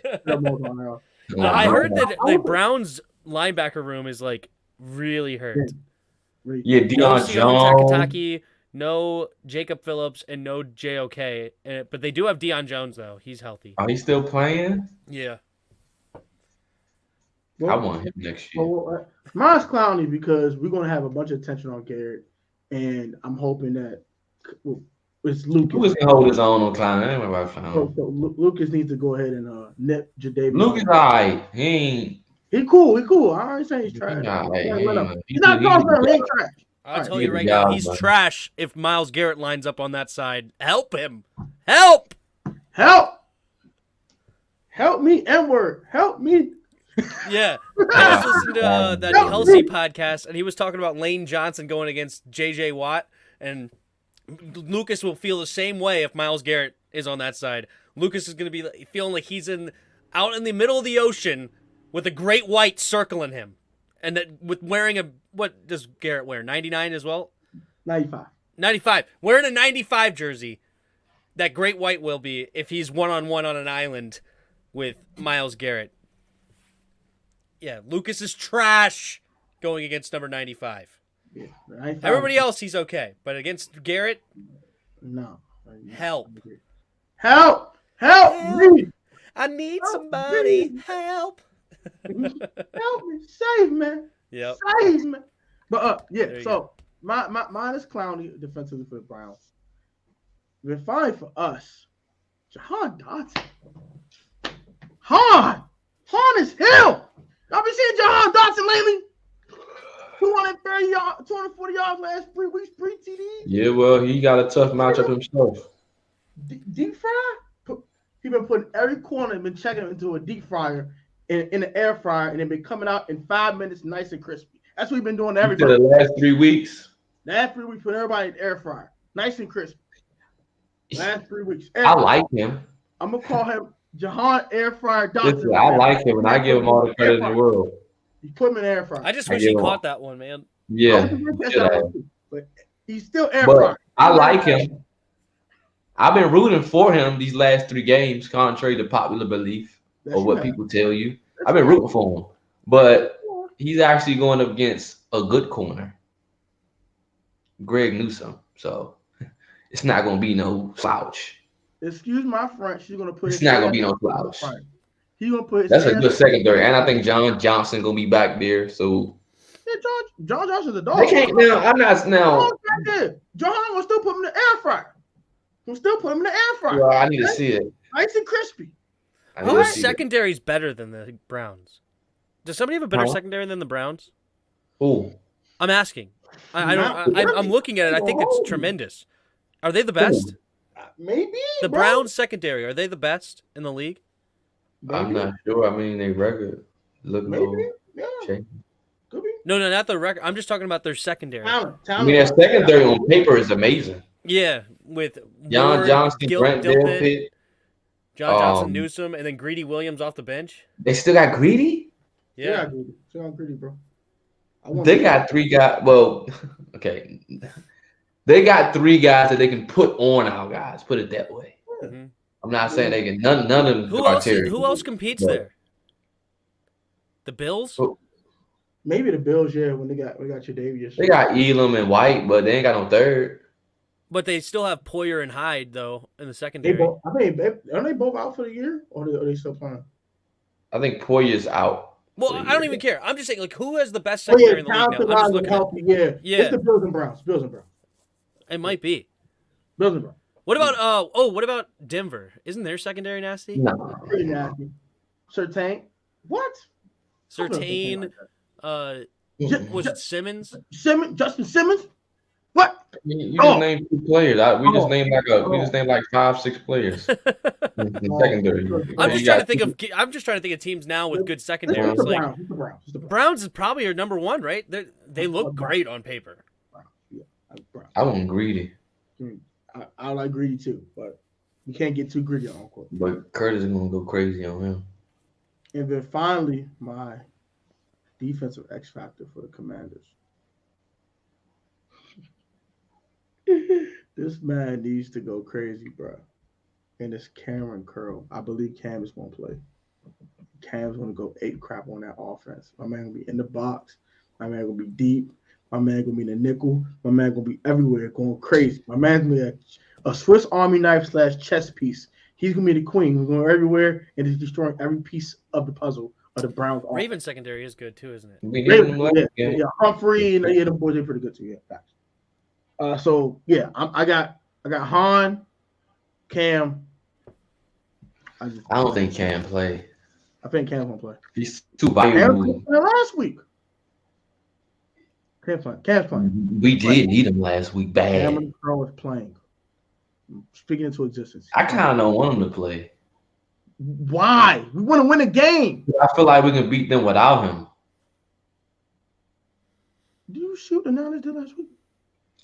I heard that the Browns linebacker room is like really hurt. Yeah, No Deion Sione Jones. Takataki, no Jacob Phillips, and no JOK. But they do have Deion Jones though. He's healthy. Are he still playing? Yeah. I want him next year. Mine's clowny because we're gonna have a bunch of attention on Garrett, and I'm hoping that it's Lucas. Lucas can hold his own on Clown. That ain't about Clown. So Lucas needs to go ahead and nip Jadavion. Lucas, alright. He cool. I ain't saying he's trash. He's not confident. He ain't trash. I'll tell you right now, he's trash if Myles Garrett lines up on that side. Help him. Help me, N-word. Help me. Yeah. I was listening to that Kelsey podcast, and he was talking about Lane Johnson going against J.J. Watt, and Lucas will feel the same way if Myles Garrett is on that side. Lucas is going to be feeling like he's out in the middle of the ocean with a great white circling him. And that with wearing what does Garrett wear? 99 as well? 95. Wearing a 95 jersey. That great white will be if he's one-on-one on an island with Myles Garrett. Yeah, Lucas is trash going against number 95. Yeah, everybody else, he's okay. But against Garrett? No. Help me. I need somebody. Help. Help me. Save me. Yep. Save me. But, so mine is clowny defensively for the Browns. We're fine for us. Jahan Dotson. Han is hell. Y'all been seeing Jahan Dotson lately? 230 yards, 240 yards last 3 weeks, 3 TDs. Yeah, well, he got a tough matchup himself. Deep fry? He been putting every corner and been checking into a deep fryer in the air fryer, and then been coming out in 5 minutes nice and crispy. That's what we've been doing to everybody. For the last 3 weeks? Last 3 weeks, put everybody in the air fryer. Nice and crispy. Last 3 weeks. I like him. I'm going to call him Jahan Air Fryer Dotson. Listen, I like him, and I give him all the credit in the world. You put him in the air fryer. I just wish he caught that one, man. Yeah. But he's still air fryer. I like him. I've been rooting for him these last 3 games, contrary to popular belief or what people tell you. I've been rooting for him. But he's actually going up against a good corner, Greg Newsome. So it's not going to be no slouch. Excuse my French. She's going to put it's not going to be no slouch. He's going to put that's a good secondary. And I think John Johnson going to be back there. So yeah, John Johnson's a dog. They can't now. I'm not now. John will still put him in the air fryer. He'll still put him in the air fryer. Well, I need to see it. Nice and crispy. Whose secondary is better than the Browns? Does somebody have a better secondary than the Browns? Who? I'm asking. I'm looking at it. I think it's tremendous. Are they the best? Maybe. The Browns secondary, are they the best in the league? Maybe. I'm not sure. I mean, they record look maybe. Yeah. Could be. No, not the record. I'm just talking about their secondary. Talent. I mean, their secondary on paper is amazing. Yeah, with John Johnson, Brent Delpit, John Johnson, Newsome, and then Greedy Williams off the bench. They still got Greedy? Yeah. Still got Greedy, bro. They got 3 guys. Well, okay. They got 3 guys that they can put on our guys. Put it that way. Mm-hmm. I'm not saying they can. None of them. Who else competes there? The Bills? Maybe the Bills. Yeah, when they got Tre'Davious. They got Elam and White, but they ain't got no third. But they still have Poyer and Hyde though in the secondary. Are they both out for the year, or are they still playing? I think Poyer's out. Well, I don't even care. I'm just saying, like, who has the best secondary in the league now? I'm just looking at It's the Bills and Browns. It might be. Bills and Browns. What about Denver? Isn't their secondary nasty? No. Pretty nasty. Surtain. What? Surtain. Was it Simmons? Justin Simmons? What? You just named 2 players. We just named like 5-6 players. Secondary. I'm just trying to think of teams now with good secondaries. The Browns is probably your number 1, right? They look great on paper. I want Greedy. I like Greedy too, but you can't get too greedy on court. But Curtis is gonna go crazy on him. And then finally, my defensive X factor for the Commanders. This man needs to go crazy, bro. and it's Cameron Curl. I believe Cam is going to play. Cam's going to go 8 crap on that offense. My man going to be in the box. My man going to be deep. My man going to be in the nickel. My man going to be everywhere going crazy. My man's going to be a Swiss Army knife / chess piece. He's going to be the queen. We're going everywhere, and he's destroying every piece of the puzzle of the Browns. Raven secondary is good too, isn't it? Yeah. Humphrey and the boys are pretty good too. Yeah, facts. So yeah, I got Han, Cam. I don't think Cam play. I think Cam's gonna play. He's too valuable. Last week. Cam's playing. We did need him last week bad. Cameron Crowe was playing. Speaking into existence. I kind of don't want him to play. Why? We want to win a game. I feel like we can beat them without him. Did you shoot the Niners did last week?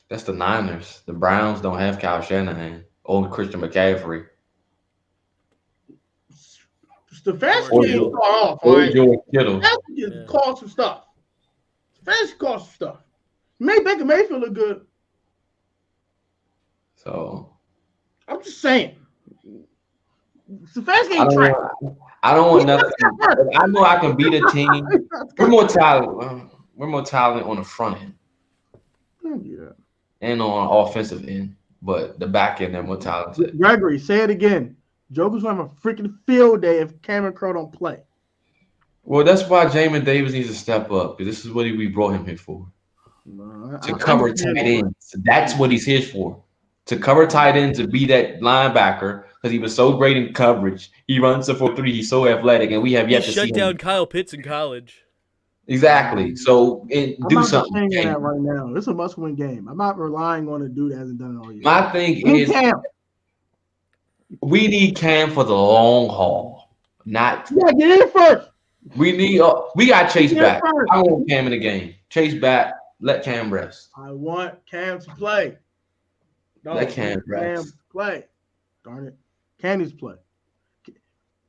That's the Niners. The Browns don't have Kyle Shanahan or Christian McCaffrey. Stefanski ain't off. George Kittle. Call some stuff. Stefanski called some stuff. Baker Mayfield look good. So I'm just saying. Stefanski ain't trash. I don't want nothing. I know I can beat a team. We're more talented. We're more talented on the front end. Yeah. And on offensive end, but the back end they're more talented. Gregory, say it again. Joker's gonna have a freaking field day if Cameron Crowe don't play. Well, that's why Jamin Davis needs to step up because this is what we brought him here for. To cover tight ends. That's what he's here for. To cover tight ends, to be that linebacker because he was so great in coverage. He runs the 4-3. He's so athletic, and we have yet to see him. Shut down Kyle Pitts in college. Exactly. So do something. I'm not saying that right now. It's a must-win game. I'm not relying on a dude that hasn't done it all year. My thing is, we need Cam for the long haul. Not get in first. We got Chase back. I want Cam in the game. Chase back. Let Cam rest. I want Cam to play. No, let Cam rest. Cam play. Darn it. Cam needs to play.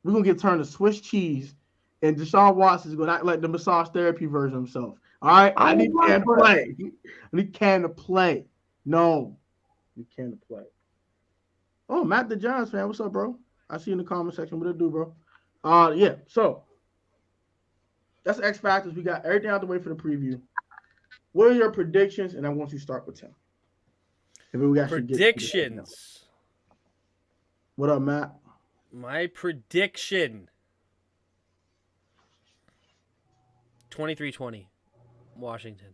We're gonna get turned to Swiss cheese. And Deshaun Watson is going to act like the massage therapy version of himself. All right? I need Cam to play. I need Cam to play. No. I need Cam to play. Oh, Matt the Giants fan. What's up, bro? I see you in the comment section. What it do, bro? Yeah. So, that's X Factors. We got everything out the way for the preview. What are your predictions? And I want you to start with Tim. Predictions. What up, Matt? My prediction. 23-20, Washington.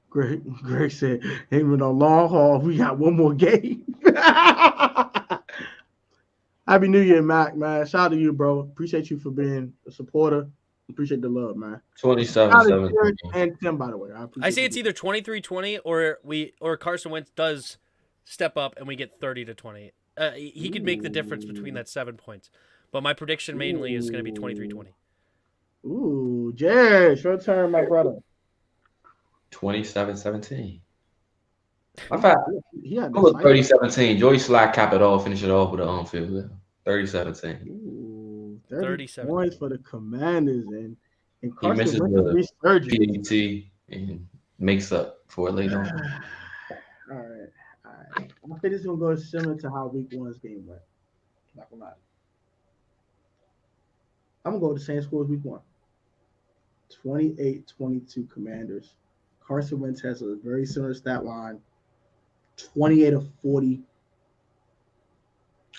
Greg said, ain't been a long haul. We got one more game. Happy New Year, Mac, man. Shout out to you, bro. Appreciate you for being a supporter. Appreciate the love, man. 27-17. And Tim, by the way. I say it's either 23-20 or Carson Wentz does step up and we get 30-20. He could make the difference between that 7 points. But my prediction mainly is going to be 23-20. Ooh, Jeris, your turn, my brother. 27-17. In fact, I'm going 30-17. Joey Slack cap it off, finish it off with an on-field. 30-17. Ooh, 30 points for the Commanders, and he misses the PAT and makes up for it later on. All right. I think it's gonna go similar to how Week 1's game went. Not gonna lie. I'm gonna go with the same score as Week 1. 28-22 Commanders. Carson Wentz has a very similar stat line. 28 of 40.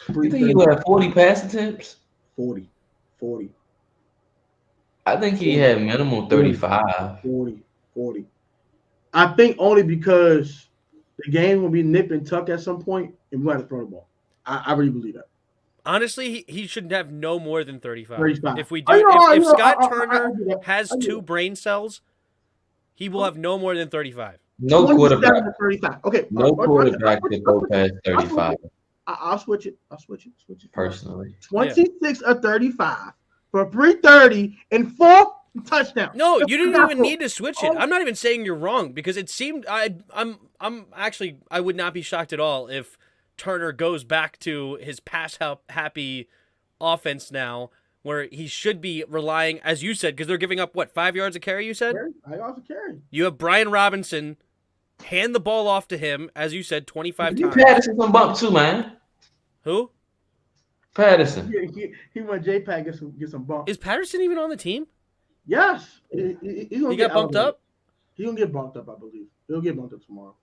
You think he had 40 pass attempts? 40. I think he had minimum 35. 40. I think only because the game will be nip and tuck at some point, and we're going to throw the ball. I really believe that. Honestly, he should have no more than 35. 35. If we do, if Scott Turner has 2 brain cells, he will have no more than 35. No quarterback. 35. Okay. No quarterback can go past 35. I'll switch it. Personally. 26 of 35 for 330 and 4 touchdowns. No, you didn't even need to switch it. I'm not even saying you're wrong because it seemed I would not be shocked at all if Turner goes back to his pass happy offense now, where he should be relying, as you said, because they're giving up 5 yards a carry. You said I also carry. You have Brian Robinson hand the ball off to him, as you said, 25 times. You Patterson some bump too, man. Who? Patterson. He want J-Pack get some bump. Is Patterson even on the team? Yes. He got bumped up? He's going to get bumped up, I believe. He'll get bumped up tomorrow.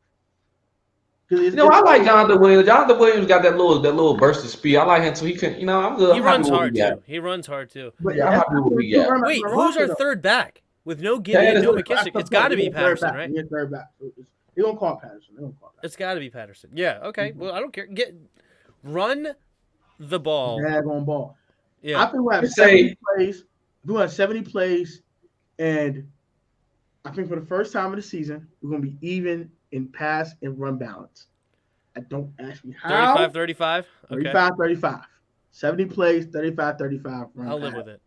I like Jonathan Williams. Jonathan Williams got that little burst of speed. I like him so he can, I'm good. He runs hard too. He runs hard too. But I'm happy with what we got. Wait, who's our third back? With no Gibby and no McKissick. It's got to be Patterson, right? He's third back. They don't call it Patterson. It's got to be Patterson. Yeah, okay. Well, I don't care. Run the ball. Drag on ball. Yeah. I think we'll have 70 plays. We'll have 70 plays, and I think for the first time of the season, we're going to be even in pass and run balance. I don't ask me how. 35-35? Okay. 35-35. 70 plays, 35-35. I'll live with it.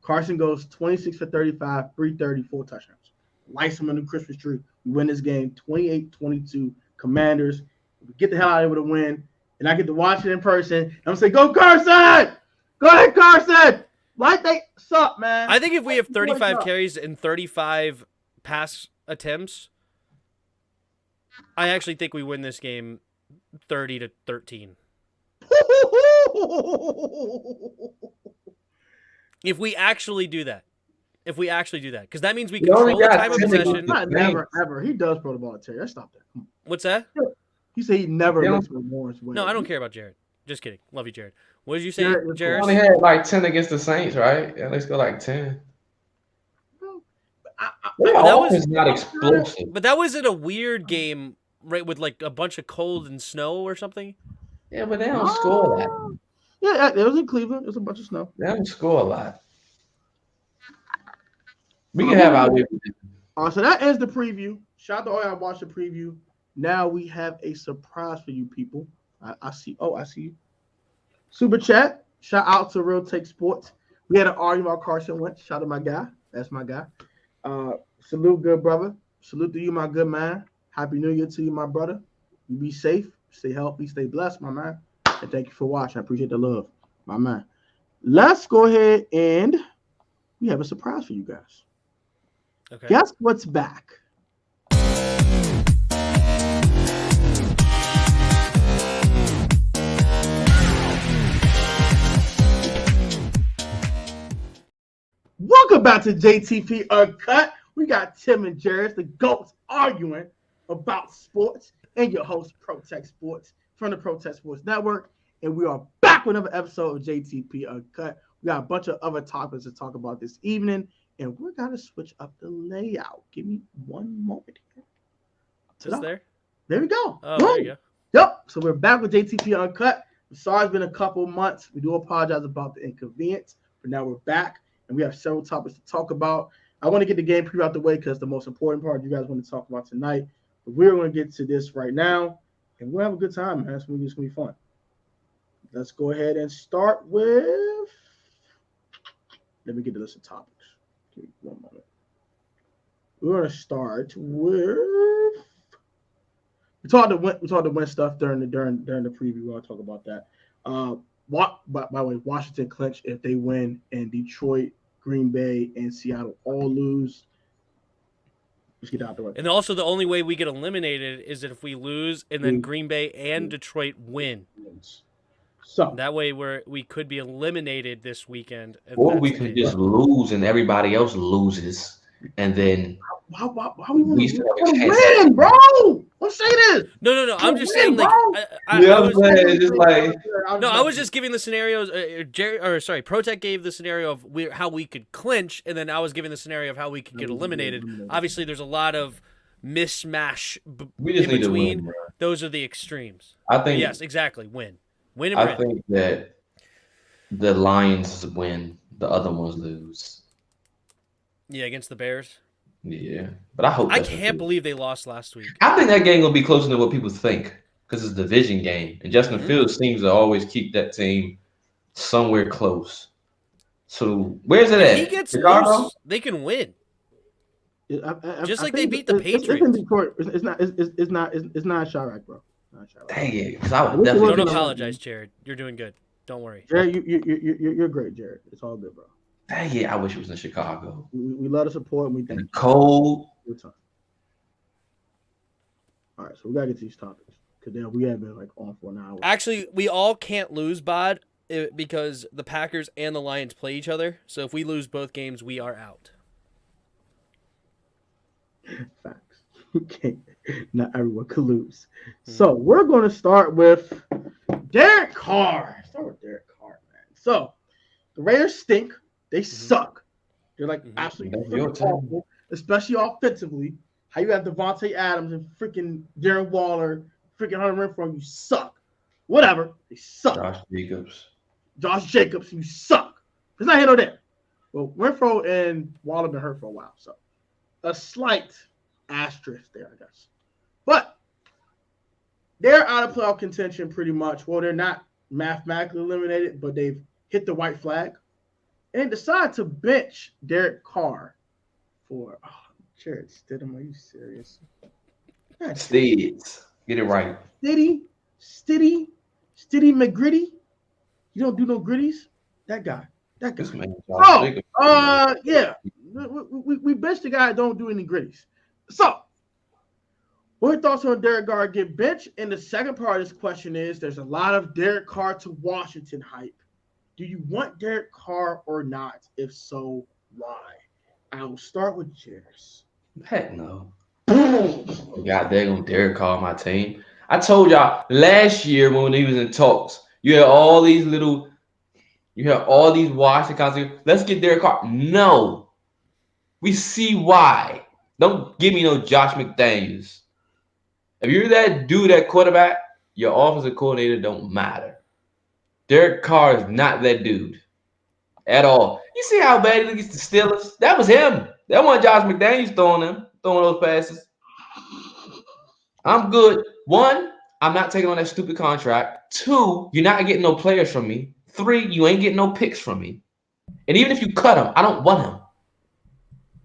Carson goes 26 for 35, 330, 4 touchdowns. Lights him on the Christmas tree. We win this game 28-22. Commanders. We get the hell out of here with a win. And I get to watch it in person. I'm going to say, go Carson! Go ahead, Carson! Like they suck, man. I think if we have 35 carries and 35 pass attempts, I actually think we win this game 30-13. If we actually do that. Because that means we control the time of possession. Not never, ever. He does throw the ball to Terry. Let's stop that. What's that? He said he never makes Lawrence win. No, I don't care about Jared. Just kidding. Love you, Jared. What did you say, Jared? We only had like 10 against the Saints, right? Yeah, let's go like 10. That was not explosive. But that was in a weird game, right, with like a bunch of cold and snow or something? Yeah, but they don't score a lot. Yeah, it was in Cleveland. It was a bunch of snow. They don't score a lot. We can have our way. So that ends the preview. Shout out to all y'all watch the preview. Now we have a surprise for you people. I see. Oh, I see you. Super chat. Shout out to Real Take Sports. We had an argument about Carson Wentz. Shout out to my guy. That's my guy. Salute, good brother. Salute to you, my good man. Happy New Year to you, my brother. You be safe, stay healthy, stay blessed, my man. And thank you for watching. I appreciate the love, my man. Let's go ahead and we have a surprise for you guys. Okay. Guess what's back? Welcome back to JT&P Uncut. We got Tim and Jeris, the GOATs, arguing about sports, and your host, Protect Sports, from the Protect Sports Network. And we are back with another episode of JT&P Uncut. We got a bunch of other topics to talk about this evening, and we're going to switch up the layout. Give me one moment here. Is there? There we go. Oh, there you go. Yep. So we're back with JT&P Uncut. I'm sorry it's been a couple months. We do apologize about the inconvenience, but now we're back, and we have several topics to talk about. I want to get the game preview out the way because the most important part you guys want to talk about tonight. But we're going to get to this right now, and we'll have a good time, man. It's going to be fun. Let's go ahead and start with – let me get the list of topics. Give me one moment. We're going to start with – we talked to win stuff during the preview. We're going to talk about that. By the way, Washington clinch if they win, and Detroit, Green Bay, and Seattle all lose. Let's get out the way. And also, the only way we get eliminated is if we lose, and then Green Bay and Detroit win. So that way, we could be eliminated this weekend. Or we could just lose, and everybody else loses, and then why we want to win, bro? Don't say this. No. I'm just saying, like, I was just giving the scenarios. Protect gave the scenario of how we could clinch, and then I was giving the scenario of how we could get eliminated. Obviously, there's a lot of mismatch in between. Win, those are the extremes. I think yes, exactly. Win and I think that the Lions win, the other ones lose. Yeah, against the Bears. Yeah, but I hope. I can't believe they lost last week. I think that game will be closer than what people think because it's a division game, and Justin Fields seems to always keep that team somewhere close. So where's it at? If he gets loose, they can win. Just like they beat the Patriots. It's in Detroit. It's not Chirac, bro. Dang it! Because I would definitely don't apologize, Jared. You're doing good. Don't worry. Jared, you're great, Jared. It's all good, bro. Dang it! I wish it was in Chicago. We love the support, and we thank you. Cold. Good time. All right, so we gotta get to these topics. Because then we have been like on for an hour. Actually, we all can't lose, Bod, because the Packers and the Lions play each other. So if we lose both games, we are out. Facts. Okay. Not everyone could lose. So we're going to start with Derek Carr. Start with Derek Carr, man. So the Raiders stink. They suck. They're like absolutely awful, especially offensively. How you have Devontae Adams and freaking Darren Waller, freaking Hunter Renfrow, you suck. Whatever. They suck. Josh Jacobs, you suck. It's not here nor there. Well, Renfrow and Waller been hurt for a while, so a slight asterisk there, I guess. But they're out of playoff contention pretty much. Well, they're not mathematically eliminated, but they've hit the white flag. And they decide to bench Derek Carr for Jared Stidham. Are you serious? Steeds. Get it right. Stiddy McGritty. You don't do no gritties? That guy. Yeah. We benched the guy that don't do any gritties. So, what are your thoughts on Derek Carr get benched? And the second part of this question is, there's a lot of Derek Carr to Washington hype. Do you want Derek Carr or not? If so, why? I will start with Jeris. Heck no. God dang Derek Carr on my team. I told y'all last year when he was in talks, you had all these Washington concepts. Let's get Derek Carr. No. We see why. Don't give me no Josh McDaniels. If you're that dude at quarterback, your offensive coordinator don't matter. Derek Carr is not that dude at all. You see how bad he looks against the Steelers? That was him. That wasn't Josh McDaniels throwing those passes. I'm good. 1, I'm not taking on that stupid contract. 2, you're not getting no players from me. 3, you ain't getting no picks from me. And even if you cut him, I don't want him.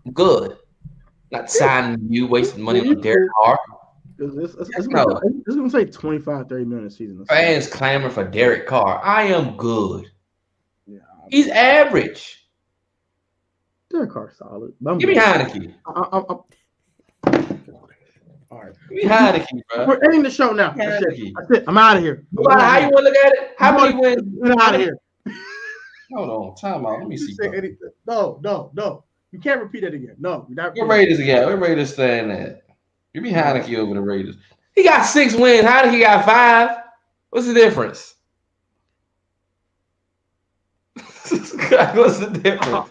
I'm good. Not signing you, wasting money on Derek Carr. It's going to say 25, 30 million a season. Fans clamor for Derek Carr. I am good. Yeah, he's average. Derek Carr's solid. Give me Heineke. All right. Give me Heineke, bro. We're ending the show now. That's it. I'm out of here. How you want to look at it? How many wins? Get out of here. Hold on. Time out. Let me see. No. You can't repeat it again. No. What Raiders again? What Raiders staying at? Give me Heineke over the Raiders. He got 6 wins. Heineke got 5. What's the difference? What's the difference?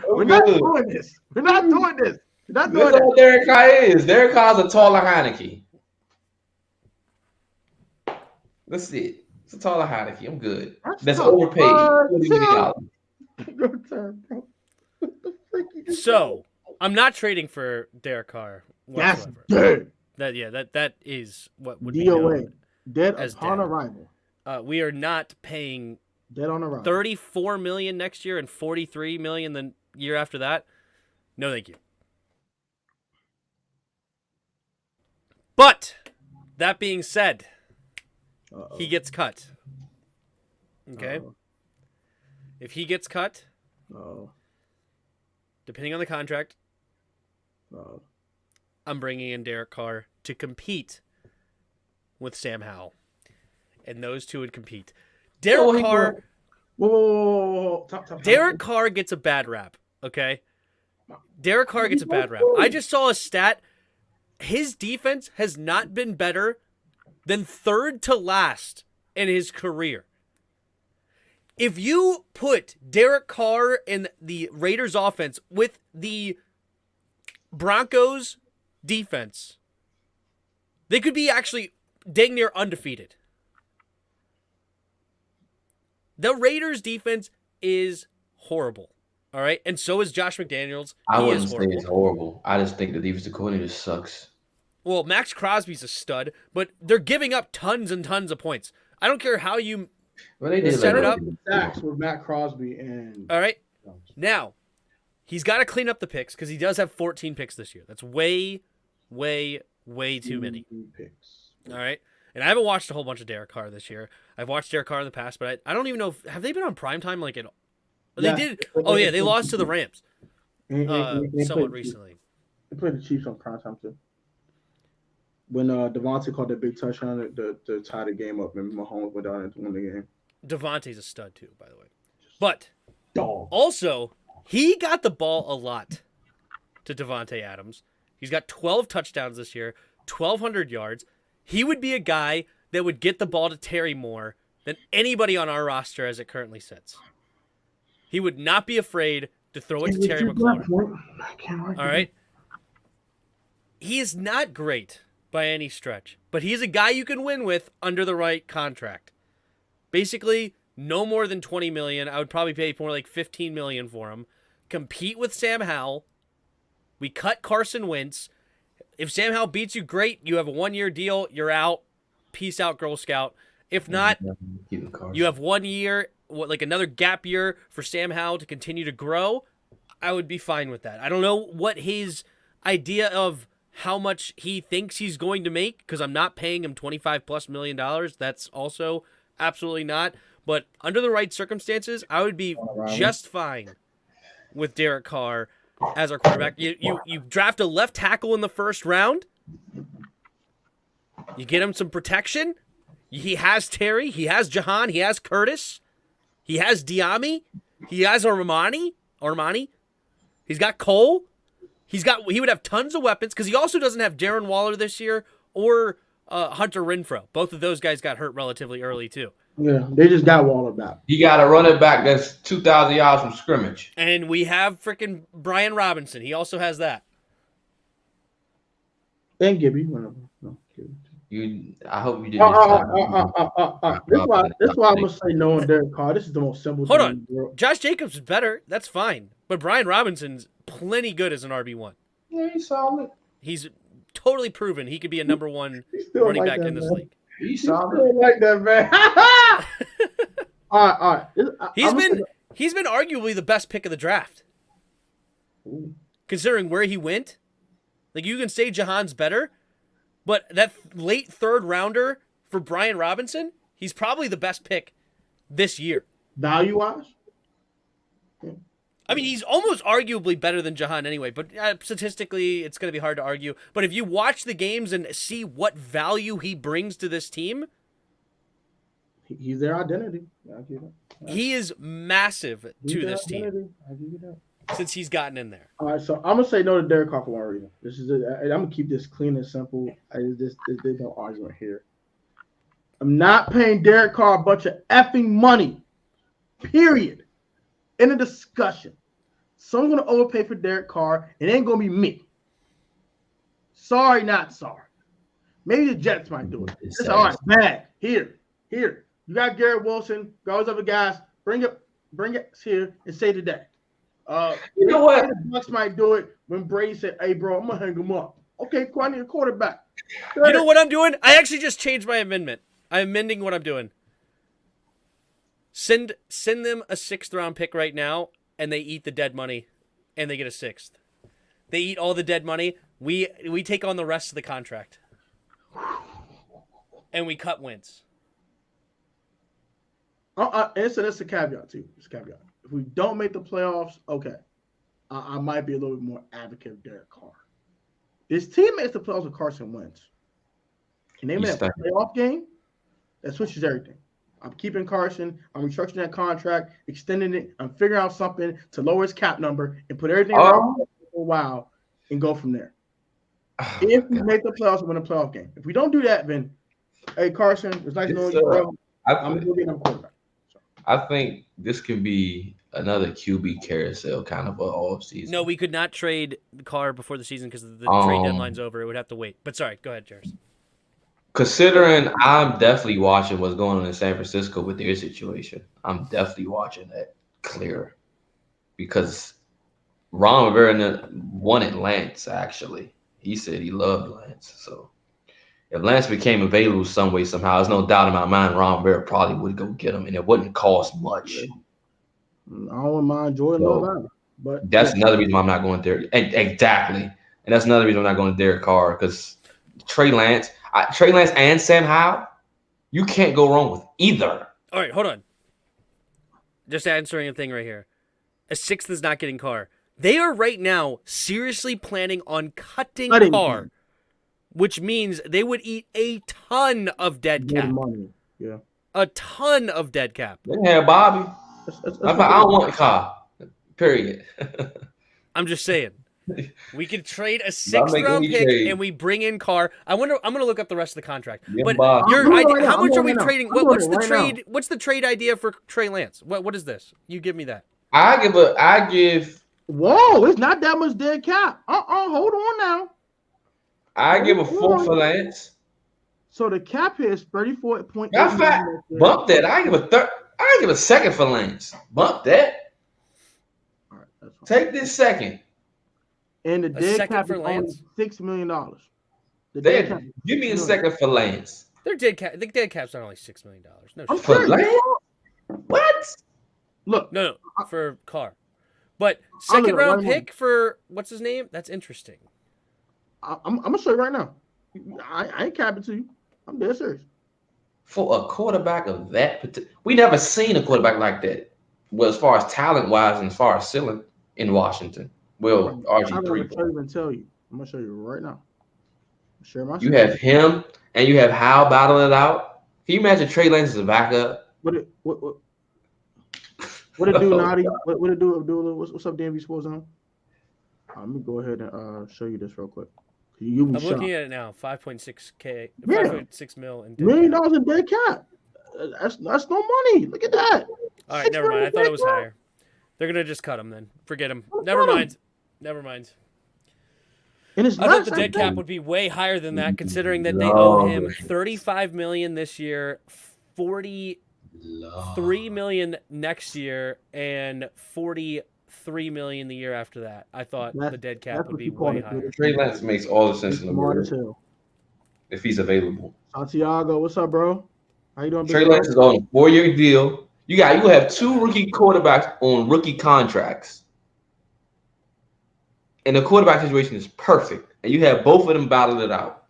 We're not doing this. That's what Derek Carr is. Derek Carr's a taller Heineke. That's it. It's a taller Heineke. I'm good. That's overpaid. So, I'm not trading for Derek Carr whatsoever. That's dead. That is what would DOA. be known Dead as upon dead. arrival. We are not paying dead on arrival. $34 million next year and $43 million the year after that. No, thank you. But that being said, he gets cut. Okay. If he gets cut, depending on the contract, I'm bringing in Derek Carr to compete with Sam Howell. And those two would compete. Derek Carr. Whoa. Derek Carr gets a bad rap, okay? Derek Carr gets a bad rap. I just saw a stat. His defense has not been better than third to last in his career. If you put Derek Carr in the Raiders offense with the Broncos defense, they could be actually dang near undefeated. The Raiders defense is horrible. All right. And so is Josh McDaniels. I wouldn't say it's horrible. I just think the defensive coordinator sucks. Well, Max Crosby's a stud, but they're giving up tons and tons of points. I don't care how you set it up. Sacks with Matt Crosby and. All right. Now, he's got to clean up the picks because he does have 14 picks this year. That's way, way, way too many. Picks. All right. And I haven't watched a whole bunch of Derek Carr this year. I've watched Derek Carr in the past, but I don't even know. Have they been on primetime like at all? They did. Oh, yeah. They lost to the Rams somewhat recently. They played the Chiefs on primetime, too. when Devontae caught that big touchdown to tie the game up, and Mahomes went down and won the game. Devontae's a stud too, by the way. But Dog. also, he got the ball a lot to Devontae Adams. He's got 12 touchdowns this year, 1,200 yards. He would be a guy that would get the ball to Terry more than anybody on our roster as it currently sits. He would not be afraid to throw it to Terry McLaurin. All right? He is not great by any stretch, but he's a guy you can win with under the right contract. Basically, no more than $20 million. I would probably pay more like $15 million for him. Compete with Sam Howell. We cut Carson Wentz. If Sam Howell beats you, great. You have a 1-year deal. You're out. Peace out, Girl Scout. If not, you have 1 year, like another gap year for Sam Howell to continue to grow. I would be fine with that. I don't know what his idea of how much he thinks he's going to make, because I'm not paying him $25+ million. That's also absolutely not. But under the right circumstances, I would be just fine with Derek Carr as our quarterback. You draft a left tackle in the first round. You get him some protection. He has Terry. He has Jahan. He has Curtis. He has Diami. He has Armani. He's got Cole. He would have tons of weapons, because he also doesn't have Darren Waller this year or Hunter Renfrow. Both of those guys got hurt relatively early too. Yeah, they just got Waller back. You got a running back that's 2,000 yards from scrimmage. And we have freaking Brian Robinson. He also has that. And Gibby. No, Gibby. I hope you didn't. That's why I'm gonna say no on Derek Carr. This is the most simple. Hold on, Josh Jacobs is better. That's fine, but Brian Robinson's plenty good as an RB1. Yeah, he's solid. He's totally proven he could be a number one running back in this league. He's solid. Like that, man. all right. He's been arguably the best pick of the draft, considering where he went. Like, you can say Jahan's better, but that late third rounder for Brian Robinson, he's probably the best pick this year. Value-wise? Yeah. I mean, he's almost arguably better than Jahan anyway, but statistically, it's going to be hard to argue. But if you watch the games and see what value he brings to this team, he's their identity. He is massive to this team. I give you that. Since he's gotten in there. All right, so I'm gonna say no to Derek Carr for one reason. I'm gonna keep this clean and simple. There's no argument here. I'm not paying Derek Carr a bunch of effing money. Period. In a discussion. Someone's gonna overpay for Derek Carr. It ain't gonna be me. Sorry, not sorry. Maybe the Jets might do it. It's all right, bad. Here. You got Garrett Wilson, got all those other guys. Bring it here and say today. You know what? The Bucks might do it when Brady said, "Hey, bro, I'm gonna hang him up." Okay, cool, I need a quarterback. You know what I'm doing? I actually just changed my amendment. I'm amending what I'm doing. Send them a 6th round pick right now, and they eat the dead money, and they get a 6th. They eat all the dead money. We take on the rest of the contract, and we cut Wentz. And so that's a caveat too. It's a caveat. If we don't make the playoffs, okay, I might be a little bit more advocate of Derek Carr. This team makes the playoffs with Carson Wentz. Can they make a playoff game? That switches everything. I'm keeping Carson. I'm restructuring that contract, extending it. I'm figuring out something to lower his cap number and put everything around for a while and go from there. If we make the playoffs, we win a playoff game. If we don't do that, then, hey, Carson, it's nice knowing you, bro. I'm going to go get him a quarterback. I think this could be another QB carousel kind of off season. No, we could not trade the Carr before the season because the trade deadline's over. It would have to wait. But sorry, go ahead, Jeris. Considering I'm definitely watching what's going on in San Francisco with their situation, I'm definitely watching that clear because Ron Rivera wanted Lance, actually. He said he loved Lance. So if Lance became available some way, somehow, there's no doubt in my mind Ron Rivera probably would go get him, and it wouldn't cost much. I don't mind Jordan Love, but that's another reason why I'm not going there. Exactly. And that's another reason I'm not going to Derek Carr, because Trey Lance and Sam Howell, you can't go wrong with either. All right, hold on. Just answering a thing right here. A 6th is not getting Carr. They are right now seriously planning on cutting Carr. which means they would eat a ton of dead Good cap. money. Yeah. A ton of dead cap. They had Bobby. I don't want the car. Period. I'm just saying. We could trade a Not 6th making round any pick trade. and we bring in Carr. I'm gonna look up the rest of the contract. Yeah, But Bob. your I'm doing it idea, right now. how I'm much are doing we it right now. trading? I'm What's doing the it right trade? What's the trade idea for Trey Lance? What is this? You give me that. I give Whoa, it's not that much dead cap. Hold on now. a 4 for Lance. So the cap here is 34.8 Matter of fact, million. bump that. I give a 2nd for Lance. Bump that. All right, that's fine. Take this 2nd. And the dead second cap for is only Lance? $6 million. The dead cap Then is give me a $6 million. 2nd for Lance. Their dead cap. The dead cap's not only $6 million. No, I'm shit. For serious. Lance? What? Look, no, for Carr. But I'm 2nd round right now. pick for what's his name? That's interesting. I'm gonna show you right now. I ain't capping to you. I'm dead serious. For a quarterback of that, we never seen a quarterback like that. Well, as far as talent wise and as far as ceiling in Washington. Well, I'm not RG3. gonna even tell you. I'm gonna show you right now. Share my You screen. have him and you have Hal battling it out. Can you imagine Trey Lance as a backup? What it do, Naughty? What it do, Abdullah? What's up, DMV Sports Zone? Let me go ahead and show you this real quick. You be I'm shocked. looking at it now. 5.6K, Yeah. 5.6 mil in dead $1 million cap. in dead cap. That's no money. Look at that. All right, $6 never mind. I million thought dead it was cap. higher. They're gonna just cut him then. Forget him. Let's Never cut him. mind. Never mind. And it's I less, thought the dead think. cap would be way higher than that, considering that they owe him $35 million this year, $43 million next year, and $43 million the year after that. I thought the dead cap That's would what be you call way it, higher. Trey Lance makes all the sense in the Smart as world hell. if he's available. Santiago, what's up, bro? How you doing, Trey big bro? Lance is on a 4-year deal. You have 2 rookie quarterbacks on rookie contracts. And the quarterback situation is perfect. And you have both of them battle it out.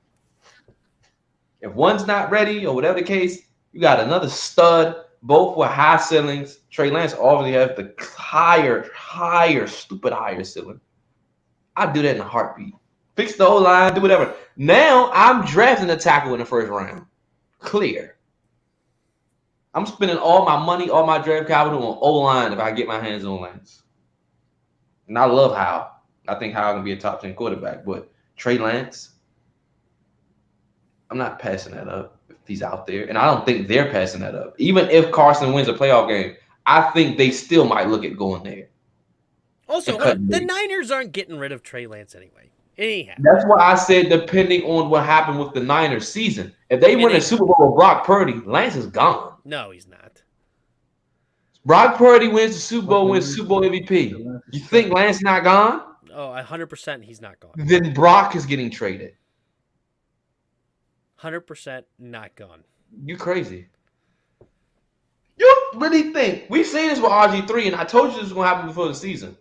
If one's not ready or whatever the case, you got another stud, both with high ceilings. Trey Lance obviously has the stupid higher ceiling. I'd do that in a heartbeat. Fix the O-line, do whatever. Now I'm drafting a tackle in the 1st round. Clear. I'm spending all my money, all my draft capital on O-line if I get my hands on Lance. And I love Hal. I think Hal can be a top 10 quarterback. But Trey Lance, I'm not passing that up if he's out there. And I don't think they're passing that up. Even if Carson wins a playoff game, I think they still might look at going there. Also, the Niners aren't getting rid of Trey Lance anyway. Anyhow. That's why I said depending on what happened with the Niners season. If they win a Super Bowl with Brock Purdy, Lance is gone. No, he's not. Brock Purdy wins the Super Bowl, wins Super Bowl MVP. You think Lance not gone? Oh, 100% he's not gone. Then Brock is getting traded. 100% not gone. You crazy. You really think? We've seen this with RG3, and I told you this was going to happen before the season.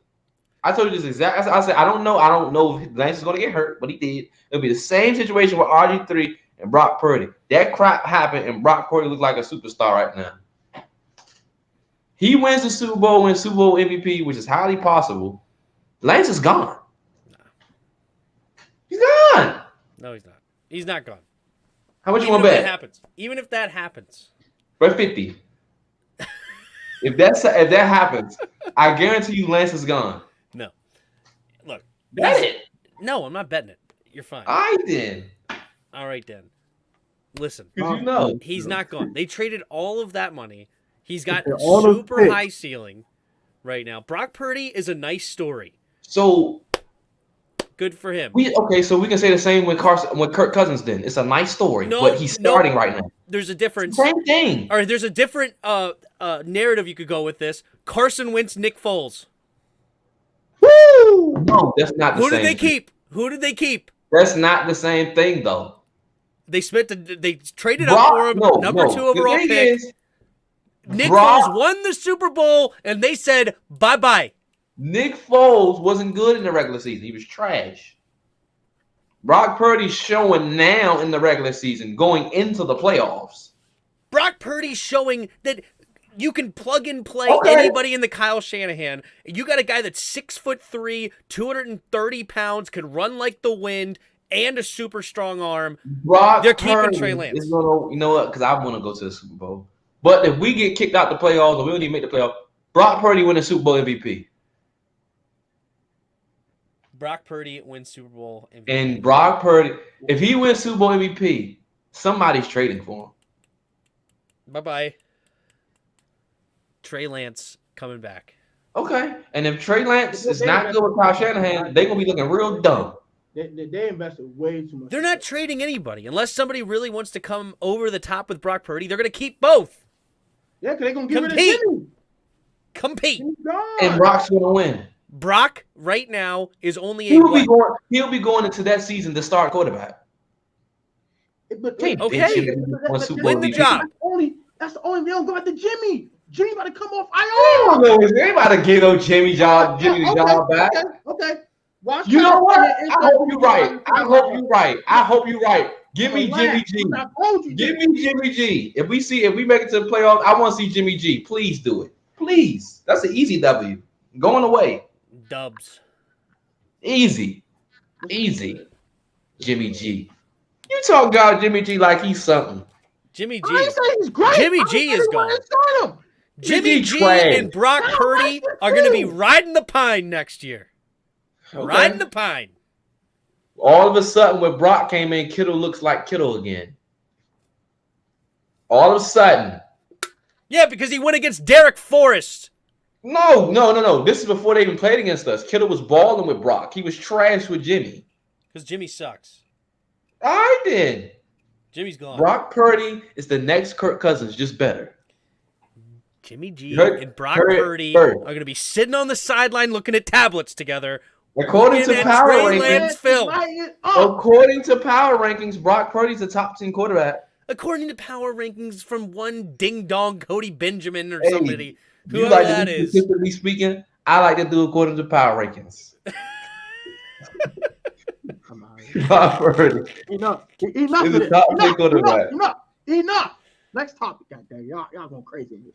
I told you this exactly. I said, I don't know if Lance is going to get hurt, but he did. It'll be the same situation with RG3 and Brock Purdy. That crap happened, and Brock Purdy looks like a superstar right now. He wins the Super Bowl, wins Super Bowl MVP, which is highly possible. Lance is gone. No. He's gone. No, he's not. He's not gone. How much you Even want if to that bet? happens. Even if that happens. Bet 50. If that happens, I guarantee you Lance is gone. No. Look. Bet it. No, I'm not betting it. You're fine. All right, then. All right, then. Listen. Because you know. He's not gone. They traded all of that money. He's got all those super picks. high ceiling right now. Brock Purdy is a nice story. So Good for him. so we can say the same with Kirk Cousins then. It's a nice story, but he's starting right now. There's a difference. Same thing. Or there's a different narrative you could go with this. Carson Wentz, Nick Foles. Woo! No, that's not the Who same did they thing. keep? Who did they keep? That's not the same thing, though. They traded up for him, number 2 overall the thing pick. Is, Nick Foles won the Super Bowl, and they said bye-bye. Nick Foles wasn't good in the regular season. He was trash. Brock Purdy's showing now in the regular season, going into the playoffs. Brock Purdy's showing that you can plug and play Okay. anybody in the Kyle Shanahan. You got a guy that's 6'3", 230 pounds, can run like the wind, and a super strong arm. Brock They're keeping Purdy Trey Lance. is gonna, you know what? Because I want to go to the Super Bowl. But if we get kicked out the playoffs or we don't even make the playoffs, Brock Purdy win the Super Bowl MVP. Brock Purdy wins Super Bowl MVP. And Brock Purdy, if he wins Super Bowl MVP, somebody's trading for him. Bye-bye. Trey Lance coming back. Okay. And if Trey Lance is not good with Kyle Shanahan, they're going to be looking real dumb. They invested way too much. They're not trading anybody. Unless somebody really wants to come over the top with Brock Purdy, they're going to keep both. Yeah, because they're going to get rid of Jimmy. Compete. And Brock's going to win. Brock right now is only He'll be going into that season to start quarterback. Okay. Win the job. That's the only they don't go after Jimmy. Jimmy about to come off IR. They about to get on Jimmy job back. Okay. You know what? I hope you're right. Give me Jimmy G. Give me Jimmy G. If we make it to the playoffs, I want to see Jimmy G. Please do it. Please. That's an easy W. Going away. Dubs. Easy. Jimmy G. You talk about Jimmy G like he's something. Jimmy G. He's great. Jimmy G is gone. Jimmy G and Brock Purdy are going to be riding the pine next year. Okay. Riding the pine. All of a sudden, when Brock came in, Kittle looks like Kittle again. All of a sudden. Yeah, because he went against Derek Forrest. No. This is before they even played against us. Kittle was balling with Brock. He was trash with Jimmy. Because Jimmy sucks. I did. Jimmy's gone. Brock Purdy is the next Kirk Cousins, just better. Jimmy G and Brock Purdy are going to be sitting on the sideline looking at tablets together. According to power rankings, Brock Purdy's a top 10 quarterback. According to power rankings from one ding dong Cody Benjamin or somebody, whoever like that is. Statistically speaking, I like to do according to power rankings. Brock Purdy. Enough. Next topic, goddamn. Y'all going crazy here.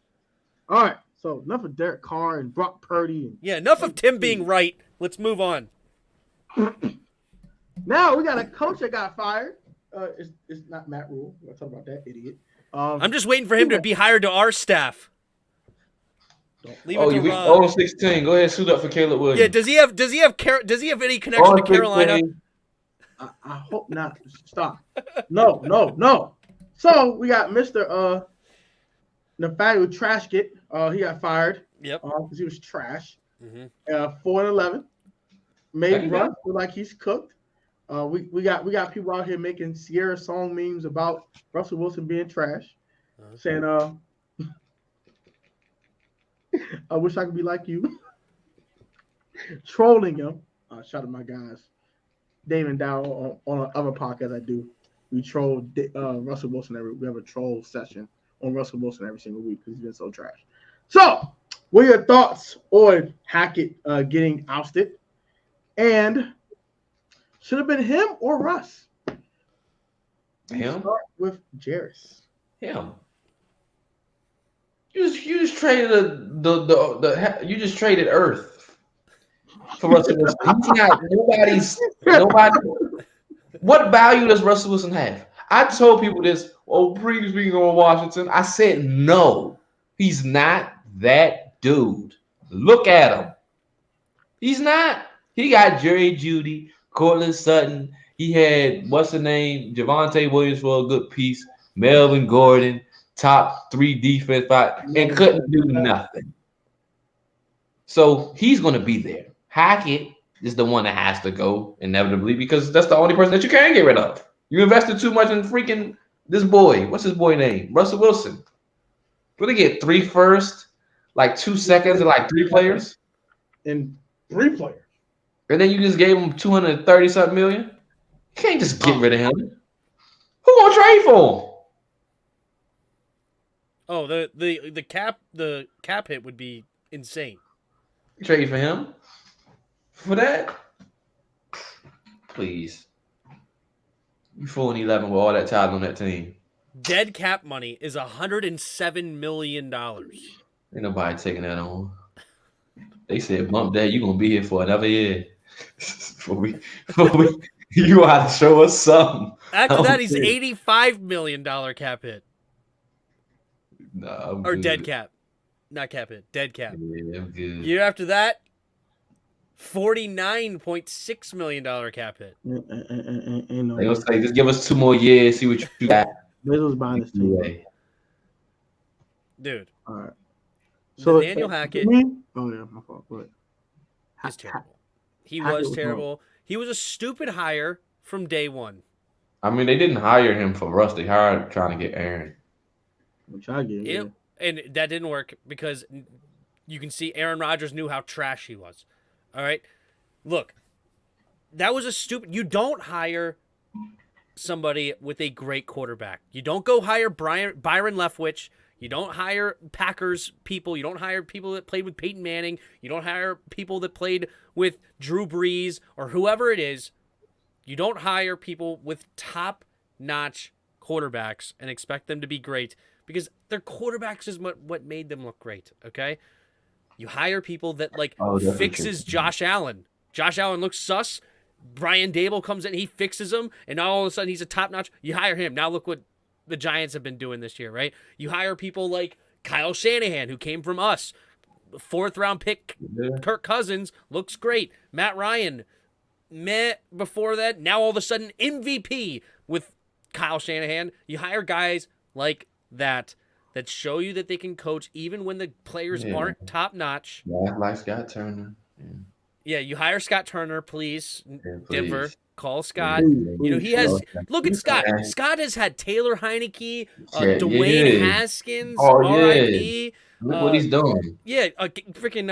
All right, so enough of Derek Carr and Brock Purdy. Enough of Tim being right. Let's move on. Now we got a coach that got fired. It's not Matt Rule. We're talk about that idiot. I'm just waiting for him to be hired to our staff. Leave it to Ron. 16. Go ahead, suit up for Caleb Williams. Yeah, does he have any connection to Carolina? I hope not. Stop. No. So we got Mr. Nathaniel Trashkit. He got fired. Yep. Because he was trash. 4-11. Made Russ look like he's cooked. We got people out here making Sierra song memes about Russell Wilson being trash, saying I wish I could be like you. Trolling him. Shout out to my guys, Dave and Dow on other podcast I do. We troll Russell Wilson we have a troll session on Russell Wilson every single week because he's been so trash. So, what are your thoughts on Hackett getting ousted? And should have been him or Russ? Him? Start with Jeris. Him. You just traded you just traded Earth for Russell Wilson. He's not nobody. What value does Russell Wilson have? I told people this. Previously on Washington, I said no. He's not that dude. Look at him. He's not. He got Jerry Jeudy, Cortland Sutton. He had what's the name? Javonte Williams for a good piece. Melvin Gordon, top 3 defense 5, and couldn't do nothing. So he's going to be there. Hackett is the one that has to go inevitably because that's the only person that you can get rid of. You invested too much in freaking this boy. What's his boy name? Russell Wilson. What did they get? 3 firsts, like 2 seconds, and like 3 players? And 3 players. And then you just gave him $230-something million? You can't just get rid of him. Who gonna trade for him? Oh, the cap hit would be insane. Trade for him? For that? Please. You 4-11 with all that talent on that team. Dead cap money is $107 million. Ain't nobody taking that on. They said, bump that, you're gonna be here for another year. before we You ought to show us something. After that, he's $85 million cap hit. No, or dead cap. Not cap hit. Dead cap. Yeah, I'm good. Year after that, $49.6 million cap hit. Ain't no They gonna say, just give us 2 more years, see what you got. Bezos buying this team. Dude. All right. So Nathaniel Hackett. Oh yeah, my fault. Go ahead. He's terrible. He Hackett was was terrible. wrong. He was a stupid hire from day one. I mean, they didn't hire him for Russ. They hired trying to get Aaron. Which I get. Yeah. And that didn't work because you can see Aaron Rodgers knew how trash he was. All right? Look, that was a stupid... You don't hire somebody with a great quarterback. You don't go hire Byron Leftwich. You don't hire Packers people. You don't hire people that played with Peyton Manning. You don't hire people that played with Drew Brees or whoever it is. You don't hire people with top-notch quarterbacks and expect them to be great because their quarterbacks is what made them look great, okay? You hire people that, fixes Josh Allen. Josh Allen looks sus. Brian Dable comes in, he fixes him, and all of a sudden he's a top-notch. You hire him. Now look what the Giants have been doing this year, right? You hire people like Kyle Shanahan, who came from us. 4th-round pick, Kirk Cousins, looks great. Matt Ryan, before that. Now all of a sudden MVP with Kyle Shanahan. You hire guys like that show you that they can coach even when the players aren't top-notch. Yeah, like Scott Turner. Yeah, you hire Scott Turner, please. Please. Denver. Call Scott. He has. Look at Scott. Scott has had Taylor Heineke, Dwayne Haskins, R.I.P. Look what he's doing. Yeah, freaking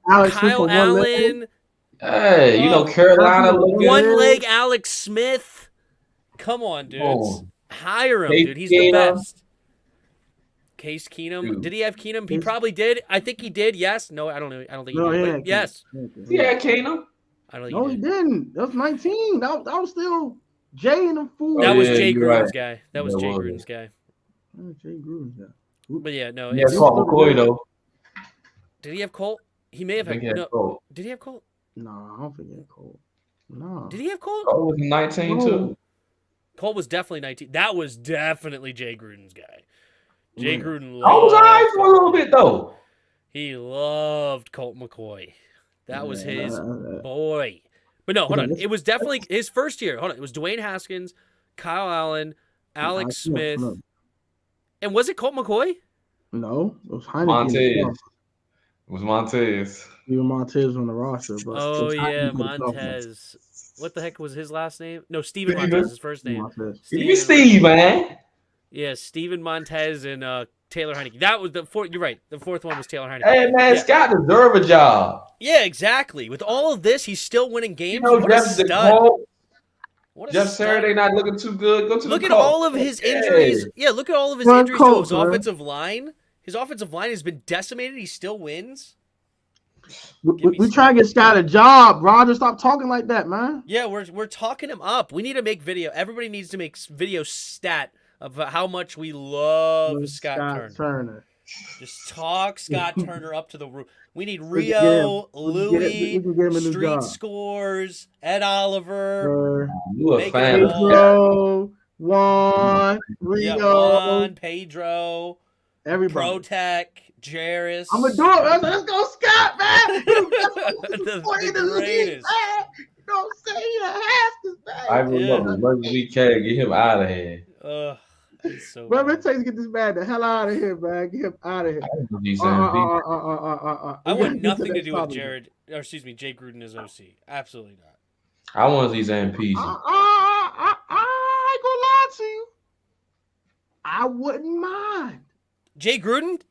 Kyle Allen. Hey, Carolina. One-leg Alex Smith. Come on, dudes. Hire him, dude. He's the best. Case Keenum. Dude. Did he have Keenum? He probably did. I think he did. Yes. No, I don't know. I don't think he did. But yes. Yeah, Keenum. I don't think no, he didn't. That was 19. That was still Jay and the fool. That was Jay Gruden's guy. That was Jay Gruden's guy. Jay Gruden's guy. But yeah, no. He had Colt McCoy, though. Did he have Colt? He may have had Colt. Did he have Colt? No, I don't think he had Colt. No. Did he have Colt? Colt was 19, too. Colt was definitely 19. That was definitely Jay Gruden's guy. Jay Gruden loved. I was all right for a little bit, though. He loved Colt McCoy. That was his boy. But no, hold on. It was definitely his first year. Hold on. It was Dwayne Haskins, Kyle Allen, Alex Smith. And was it Colt McCoy? No. It was Heineke. Montez. It was Montez. Even Montez on the roster. But Montez. What the heck was his last name? No, Steven Montez, his first name. Steve, man. Yeah, Steven Montez and Taylor Heineke. That was the fourth. You're right. The fourth one was Taylor Heineke. Hey, man, Scott deserve a job. Yeah, exactly. With all of this, he's still winning games. Jeff Saturday not looking too good. Go to look at all of his injuries. Yeah, look at all of his injuries to his offensive line. His offensive line has been decimated. He still wins. We try to get Scott a job. Roger, stop talking like that, man. Yeah, we're talking him up. We need to make video. Everybody needs to make video stat of how much we love Scott Turner. Just talk Scott Turner up to the roof. We need Rio, Louis, Street Scores, Ed Oliver. You a fan? Pedro, Juan, Rio, Juan, Pedro, everybody. Protec, Jeris. I'm gonna do it. Let's go, Scott, man. the greatest. You know what I'm saying? Haskins, man. I remember we can't get him out of here. So whatever it takes to get this man the hell out of here, man. Get him out of here. I want nothing to do with Jay Gruden as OC. Absolutely not. I want these MPs. I ain't gonna lie to you. I wouldn't mind. Jay Gruden?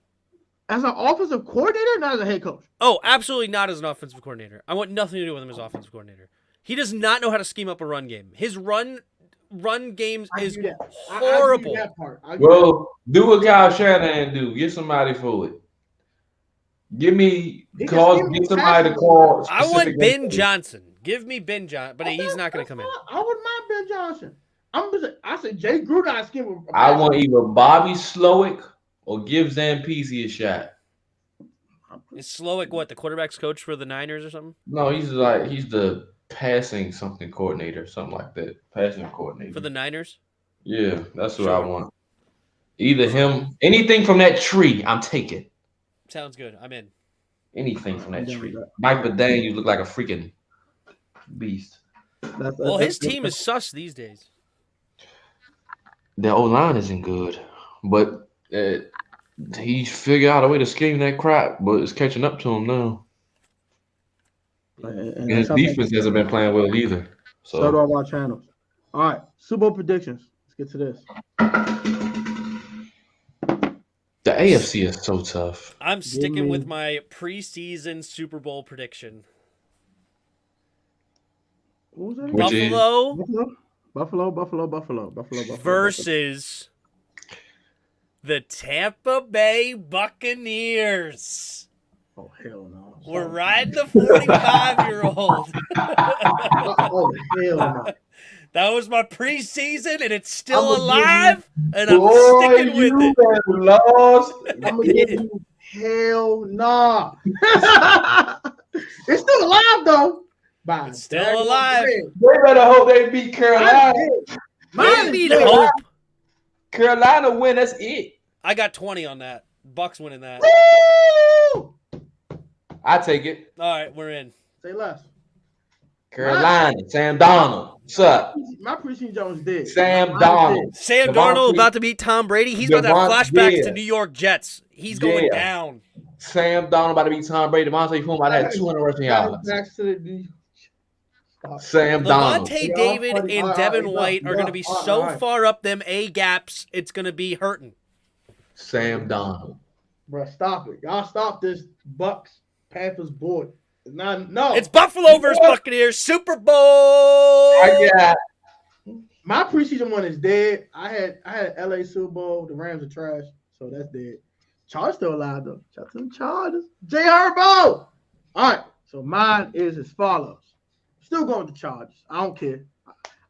As an offensive coordinator, not as a head coach. Oh, absolutely not as an offensive coordinator. I want nothing to do with him as offensive coordinator. He does not know how to scheme up a run game. His run games is horrible. Well, do what Kyle Shanahan do. Get somebody for it. Get somebody to call. I want Ben Johnson. Give me Ben Johnson, but he's not going to come in. I wouldn't mind Ben Johnson. I said Jay Gruden. I want either Bobby Slowick or give Zampese a shot. Is Slowick what, the quarterback's coach for the Niners or something? No, he's the passing something coordinator, something like that. Passing coordinator. For the Niners? Yeah, that's what I Sure. want. Either him, anything from that tree, I'm taking. Sounds good. I'm in. Anything from that Yeah, tree. that- Mike Badang, you look like a freaking beast. Well, his team is sus these days. The O-line isn't good, but he figured out a way to scheme that crap, but it's catching up to him now. And And his something- defense hasn't been playing well either. So do So all our channels. All right, Super Bowl predictions. Let's get to this. the AFC is so tough. I'm sticking me- with my preseason Super Bowl prediction. What was that? Which is- Buffalo. Versus the Tampa Bay Buccaneers. Oh hell no. We're riding the 45-year-old. Oh hell no. That was my preseason, and it's still I'ma give alive, and I'm Boy, sticking with you it. have lost. I'm gonna give you hell nah. It's still alive though. Bye. It's still alive. They better hope they beat Carolina. I need hope. Carolina win. That's it. I got 20 on that. Bucks winning that. Woo! I take it. All right, we're in. Say less. Carolina. Sam Donald. What's up? My preseason Jones did. Sam Mine Donald. did. Sam Devontae- Darnold about to beat Tom Brady. He's about to have Devontae- flashbacks yeah. to New York Jets. He's going Yeah. down. Sam Donald about to beat Tom Brady. Devontae Foreman about to have 200 rushing yards. Back to the Stop. Sam Donald. Levante Yeah, David buddy. and All right, Devin all right, White are yeah, going to be all so right. far up them A gaps, it's going to be hurting. Sam Donald. Bro, stop it. Y'all stop this Bucks Panthers board. It's not no. It's Buffalo versus What? Buccaneers Super Bowl. I got My preseason one is dead. I had LA Super Bowl. The Rams are trash, so that's dead. Chargers still alive though. Shout out to them Chargers. J. Herbo. All right. So mine is as follows. Still going with the Chargers. I don't care.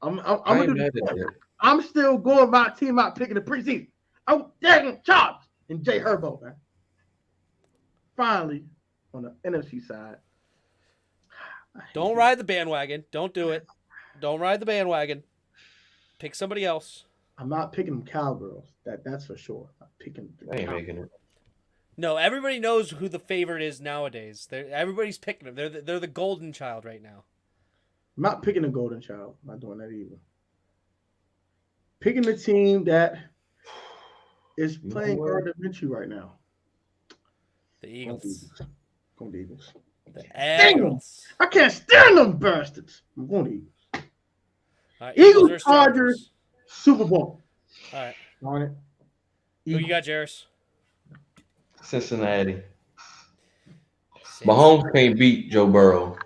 I'm I gonna ain't do mad the at that. I'm still going my team out picking the preseason. I'm taking Chargers and J. Herbo, man. Finally, on the NFC side. Don't ride the bandwagon. Don't do it. Don't ride the bandwagon. Pick somebody else. I'm not picking them Cowgirls. That's for sure. I'm picking the I ain't Cowgirls. making it. No, everybody knows who the favorite is nowadays. Everybody's picking them. They're the golden child right now. I'm not picking the Golden Child. I'm not doing that either. Picking the team that is You know playing what? rudimentary right now. The Eagles. Going to Eagles. The Dang 'em. Eagles. I can't stand them bastards. I'm going to Eagles. All right, Eagles, versus Chargers. Super Bowl. All right. On it. Who you got, Jeris? Cincinnati. Mahomes can't beat Joe Burrow.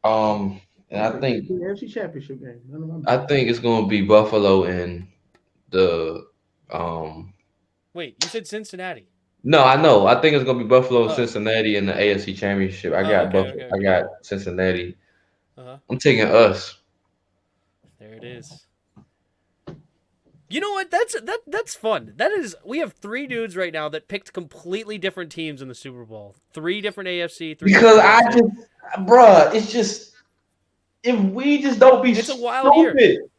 And I think The NFC Championship game. None of my I think it's gonna be Buffalo and the Wait, you said Cincinnati. No, I know. I think it's gonna be Buffalo and Oh. Cincinnati in the AFC Championship. I Oh, got okay, Buffalo. okay, I okay. got Cincinnati. Uh-huh. I'm taking us. There it is. You know what? That's fun. That is. We have 3 dudes right now that picked completely different teams in the Super Bowl. 3 different AFC. 3 Because different I NFC. just, bruh, it's just if we just don't be It's a wild year. stupid.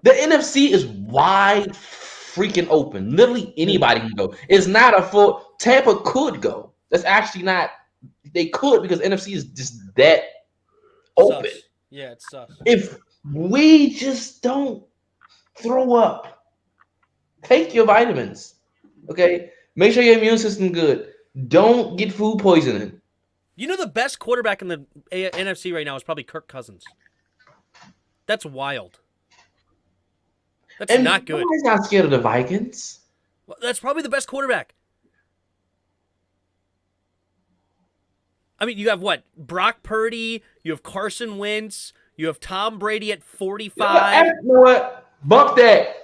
The NFC is wide freaking open. Literally anybody can go. It's not a full. Tampa could go. That's actually not. They could because NFC is just that open. Sus. Yeah, it's sus. If we just don't throw up, take your vitamins. Okay, make sure your immune system good. Don't get food poisoning. You know the best quarterback in the NFC right now is probably Kirk Cousins. That's wild. That's And not good. nobody's not scared of the Vikings. Well, that's probably the best quarterback. I mean, you have what? Brock Purdy, you have Carson Wentz, you have Tom Brady at 45. You know what? Bump that.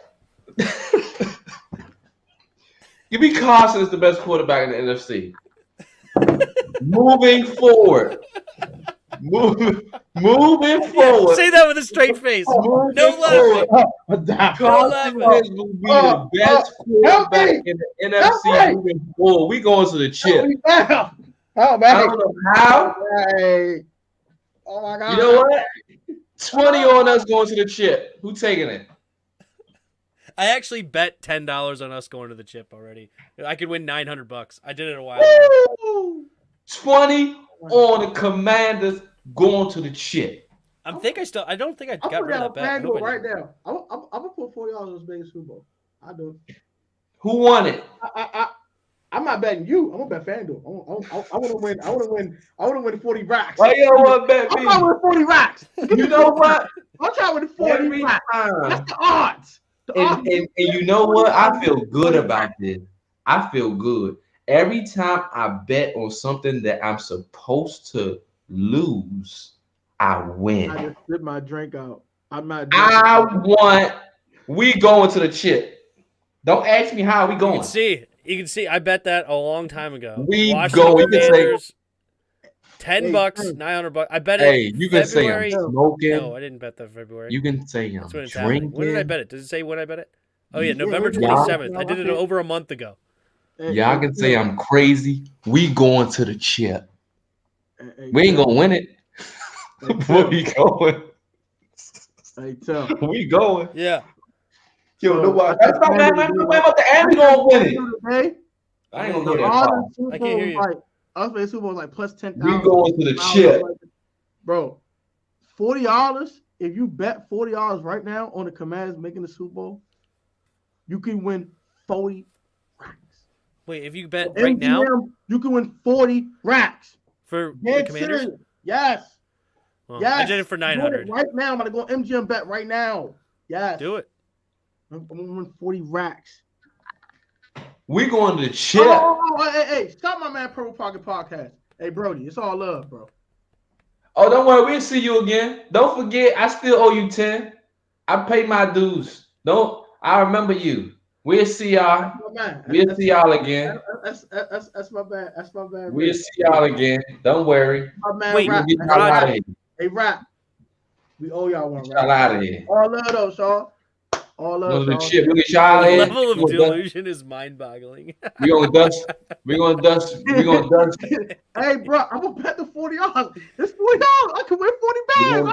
Give me Carson as the best quarterback in the NFC. Moving forward. Moving forward. Say that with a straight face. Moving No laughing. forward, Carson Wentz will be the best quarterback in the NFC moving forward. We going to the chip. Oh, man. I don't know how. Hey. Oh, my God. You know what? 20 on us going to the chip. Who taking it? I actually bet $10 on us going to the chip already. I could win $900. I did it a while ago. 20 on the Commanders going to the chip. I don't think I got rid of that bet. I'm put right now. I'm gonna put $40 on this Vegas Super Bowl. I do. Who won it? I'm not betting you. I'm gonna bet FanDuel. I want to win. I want to win 40 racks. Why you don't want to bet me? I'm trying to win 40 racks. You know what? I'm trying to win 40 racks. That's the odds. And you know what? I feel good about this. I feel good. Every time I bet on something that I'm supposed to lose, I win. I just spit my drink out. I'm not. We going to the chip. Don't ask me how we going. You can see. I bet that a long time ago. We Washington go. Commanders, $10, $900. I bet it. Hey, you can February. say I'm smoking. No, I didn't bet that February. You can say I'm drinking. When did I bet it? Does it say when I bet it? Oh yeah, November 27th. I did it over a month ago. Y'all can say I'm crazy. We going to the chip. We ain't gonna win it. Where we going? We going. Yeah. Yo, nobody. That's not man. About the Abby gonna win it. I ain't gonna go that far. I can't hear you. Us playing Super Bowl like plus 10,000. We going to the chip, bro. $40. If you bet $40 right now on the Commanders making the Super Bowl, you can win 40 racks. Wait, if you bet right now, you can win 40 racks for the Commanders. Serious. Yes. Well, yes. I did it for 900 right now. I'm gonna go MGM bet right now. Yes. Do it. I'm gonna win 40 racks. We going to the chip. Hey, stop my man Purple Pocket Podcast. Hey, Brody, it's all love, bro. Oh, don't worry, we'll see you again. Don't forget, I still owe you 10. I paid my dues. I remember you. We'll see y'all. We'll see y'all again. That's my bad. That's my bad. We'll see y'all again. Don't worry. My man, wait, Rap. Get y'all out of here. Hey, Rap. We owe y'all one. Get y'all out of here. All love though, Shaw. All love. The chip. We'll get y'all The in. level of delusion is mind-boggling. We gonna dust. We gonna dust. Hey, bro, I'm gonna bet the $40. It's $40. I can win 40 bags.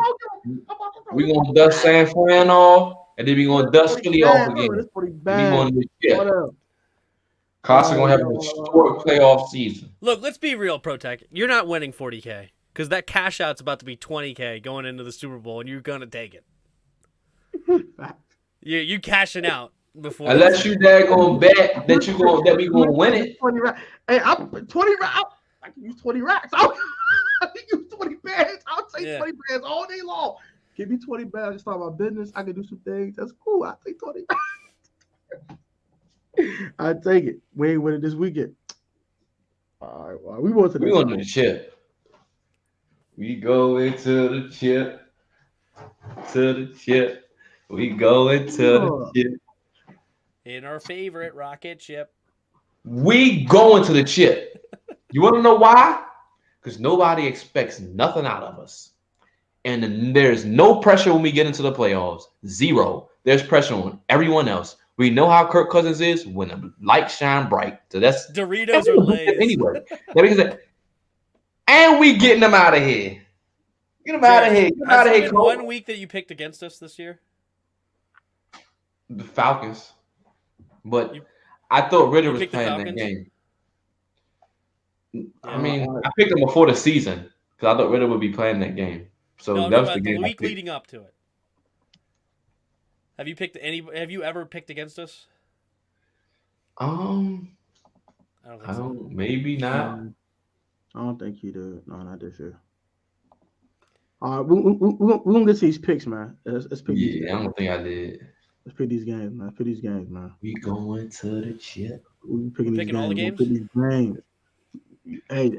We gonna dust San Fran off, and then we gonna dust Philly off again. We gonna do shit. Carson gonna have a historic playoff season. Look, let's be real, Protect. You're not winning 40K because that cash out's about to be 20K going into the Super Bowl, and you're gonna take it. You cashing out before. Unless you dad gonna bet that we gonna win it. 20 racks. Hey, I'm 20 racks. I can use 20 racks. I can use 20 bags. I'll take 20 bags all day long. Give me 20 bags to start my business. I can do some things. That's cool. I'll take 20 bags. I take it. We ain't winning this weekend. All right, well, we going to the chip. We go into the chip. To the chip. We go into the chip. In our favorite rocket ship. We going to the chip. You want to know why? Because nobody expects nothing out of us. And there's no pressure when we get into the playoffs. Zero. There's pressure on everyone else. We know how Kirk Cousins is when the lights shine bright. So that's Doritos or Lay's. Anyway. And we getting them out of here. Get them out of here. Get out of here. One week that you picked against us this year? The Falcons. But I thought Ritter was playing that game. I mean, I picked him before the season because I thought Ritter would be playing that game. So that was the game. The week leading up to it. Have you ever picked against us? I don't maybe not. I don't think he did. No, not this year. All right, we're gonna get to these picks, man. Let's pick these games. I don't think I did. Let's pick these games, man. We going to the chip. We're picking all the games. These games. Hey,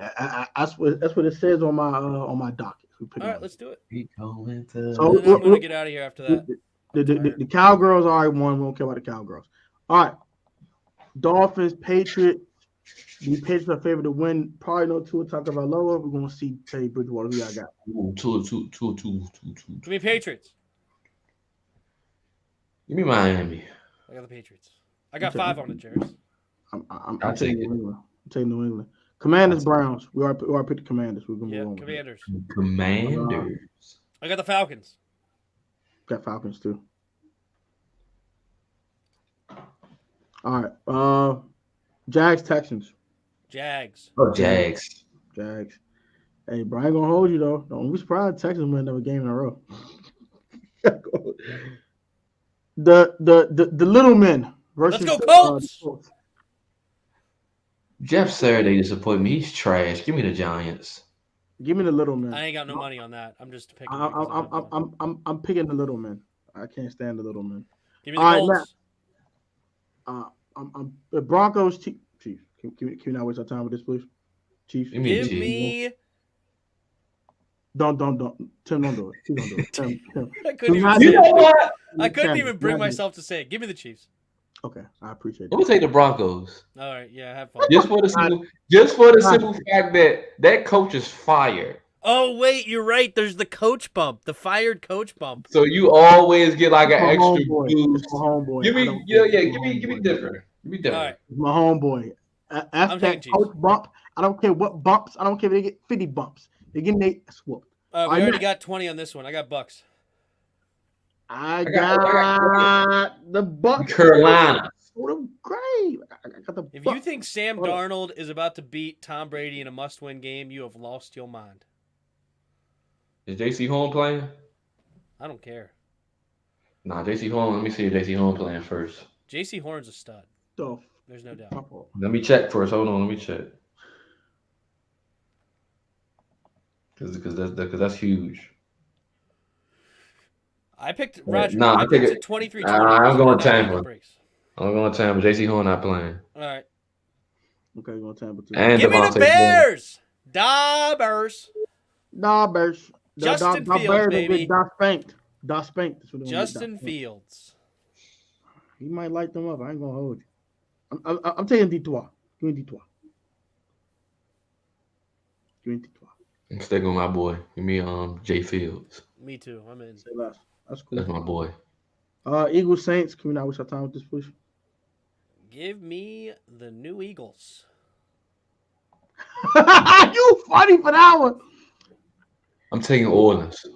that's what it says on my docket. All right, let's do it. We going to. So I'm gonna get out of here after that. The Cowgirls already won. We don't care about the Cowgirls. All right. Dolphins, Patriots. The Patriots are favored to win. Probably no Tua Tagovailoa. We're gonna see Teddy Bridgewater. Who y'all got? Two. Give me Patriots. Give me Miami. I got the Patriots. I got 5 on it, Jeris. I'll take New England. I'm taking New England. Commanders, Browns. We are picked the Commanders. We're gonna move on. Commanders. Commanders. I got the Falcons. Got Falcons too. All right. Jags, Texans. Jags. Oh, Jags. Jags. Hey, bro, I ain't gonna hold you though. Don't be surprised Texans win another game in a row. the little men versus Let's go Colts. Jeff Saturday disappointed me. He's trash. Give me the Giants. Give me the little men. I ain't got no money on that. I'm just picking. I'm picking the little men. I can't stand the little men. Give me the Colts. I'm the Broncos. Chiefs. Can we not waste our time with this, please? Chiefs. Give me. Don't. Tim, don't do it. Don't do it. Tim. I couldn't even bring myself to say it. Give me the Chiefs. Okay, I appreciate that. I'm gonna take the Broncos. All right, yeah, have fun. Just for the simple fact that coach is fired. Oh wait, you're right. There's the coach bump, the fired coach bump. So you always get like an extra boost. Homeboy. Give me different. Give me different. All right. My homeboy. After that coach bump, I don't care what bumps. I don't care if they get 50 bumps. They get Nate swooped. We already got 20 on this one. I got Bucks. I got the Bucks. Carolina. Great. If you think Sam Darnold is about to beat Tom Brady in a must-win game, you have lost your mind. Is JC Horn playing? I don't care. Nah, JC Horn. Let me see if JC Horn playing first. JC Horn's a stud. There's no doubt. Let me check first. Hold on. Let me check. Because that's huge. I picked Roger. I picked it 23. I'm going Tampa. I'm going Tampa. JC Horn not playing. All right. Okay, going Tampa too. And give me the Bears. Dabbers. Justin Fields, baby. Da spanked. Justin Fields. He might light them up. I ain't gonna hold you. I'm taking Detroit. Give me Detroit. I'm sticking with my boy. Give me Jay Fields. Me too. I'm in. That's cool. That's my boy. Eagles Saints. Can we not waste our time with this, please? Give me the new Eagles. You funny for that one. I'm taking Orleans.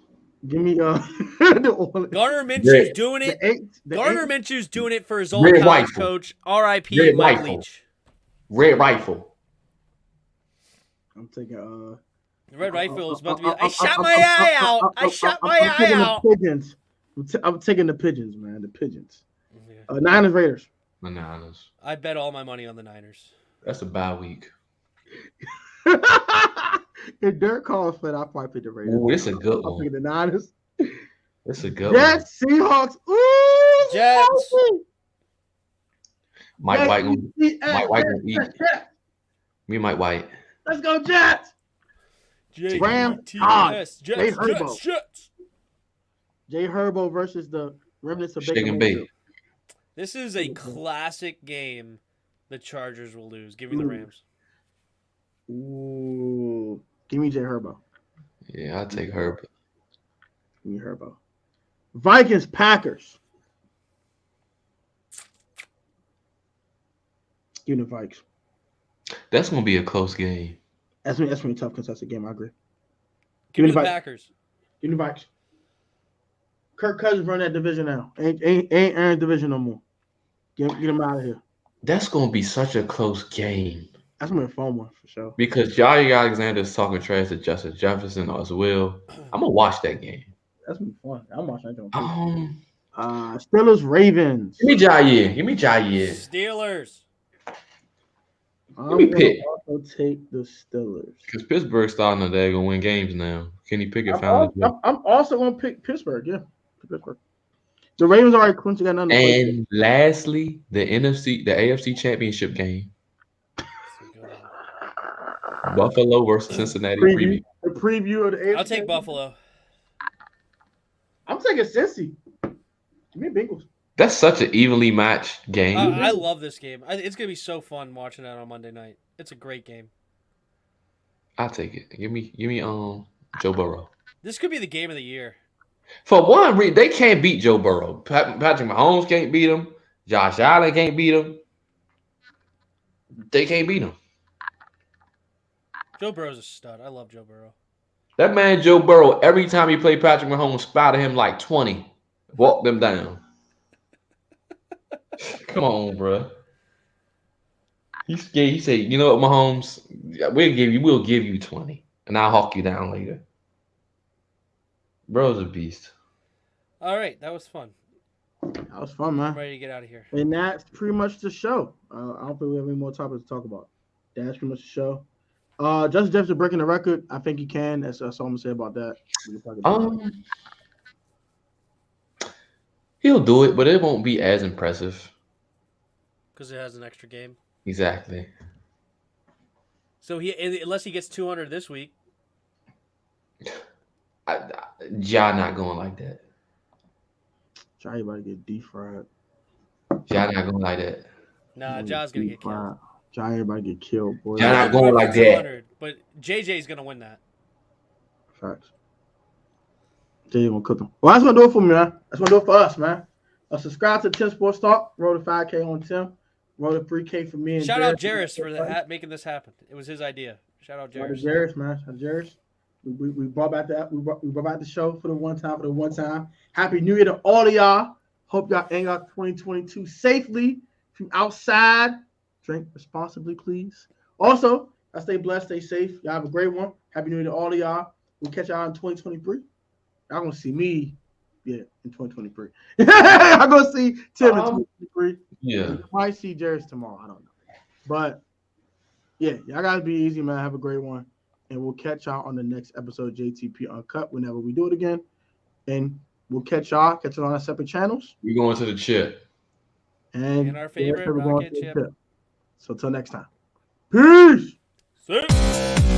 Give me the Orleans. Garner Minshew's doing it. Garner Minshew's doing it for his old college coach. R.I.P. Mike Leach. Red Rifle. I'm taking the Red Rifle is about to be. I shot my eye out. I shot my eye out. Pigeons. I'm taking the Pigeons, man. The Pigeons. Yeah. Niners Raiders. The Niners. I bet all my money on the Niners. That's a bye week. If Dirk calls for it, I'll probably pick the Raiders. Ooh, it's a good one. I'll pick the Niners. It's a good Jets, Seahawks. Ooh, Jets. Mike White gonna eat. Me, Mike White. Let's go, Jets. Rams. Jets. Jay Herbo versus the remnants of Baker Mayfield. This is a classic game. The Chargers will lose. Give me the Rams. Ooh. Give me Jay Herbo. Yeah, I'll take Herbo. Give me Herbo. Vikings, Packers. Give me the Vikes. That's gonna be a close game. That's gonna be a tough contested game. I agree. Give me the Packers. Give me the Vikes. Kirk Cousins run that division now. Ain't Aaron's division no more. Get him out of here. That's gonna be such a close game. That's gonna be a fun one for sure. Because Jair Alexander is talking trash to Justin Jefferson as well. I'm gonna watch that game. That's gonna be fun. I'm watching that game. Steelers, Ravens. Give me Jair. Steelers. Give me Pitt. Also take the Steelers. Because Pittsburgh's starting to they're gonna win games now. Kenny Pickett found it. I'm also gonna pick Pittsburgh. Yeah, Pittsburgh. The Ravens already clinched. Got nothing. And lastly, the AFC Championship game. Buffalo versus Cincinnati. The preview of the AFC. I'll take Buffalo. I'm taking Cincy. Give me Bengals. That's such an evenly matched game. I love this game. It's gonna be so fun watching that on Monday night. It's a great game. I'll take it. Give me Joe Burrow. This could be the game of the year. For one reason, they can't beat Joe Burrow. Patrick Mahomes can't beat him. Josh Allen can't beat him. They can't beat him. Joe Burrow's a stud. I love Joe Burrow. That man Joe Burrow, every time he played Patrick Mahomes, spotted him like 20. Walk them down. Come on, bro. He's scared. He said, "You know what, Mahomes? We'll give you 20, and I'll hawk you down later." Bro's a beast. All right, that was fun. That was fun, man. I'm ready to get out of here. And that's pretty much the show. I don't think we have any more topics to talk about. That's pretty much the show. Justin Jefferson breaking the record. I think he can. That's all I'm gonna say about that. He'll do it, but it won't be as impressive. Because it has an extra game. Exactly. So unless he gets 200 this week. Ja not going like that. Ja about to get defried. Ja not going like that. Nah, Ja's gonna get killed. Ja everybody get killed, boy. Ja not going like that. But JJ's gonna win that. Facts. JJ gonna cook them. Well, that's gonna do it for me, man. That's gonna do it for us, man. Subscribe to Tim Sports Talk. Roll to 5K on Tim. Roll to 3K for me. And shout out Jeris for making this happen. It was his idea. Shout out Jeris. Jeris, man. Jeris. We brought back that. We brought back the show for the one time. Happy New Year to all of y'all. Hope y'all end out 2022 safely. If you outside, drink responsibly, please. Also, I stay blessed, stay safe. Y'all have a great one. Happy New Year to all of y'all. We'll catch y'all in 2023. Y'all gonna see me, in 2023. Y'all gonna see Tim in 2023. Yeah. You might see Jeris tomorrow. I don't know. But yeah, y'all gotta be easy, man. Have a great one. And we'll catch y'all on the next episode of JT&P Uncut whenever we do it again. And we'll catch y'all on our separate channels. We're going to the chip. And our favorite rocket chip. So till next time. Peace. See?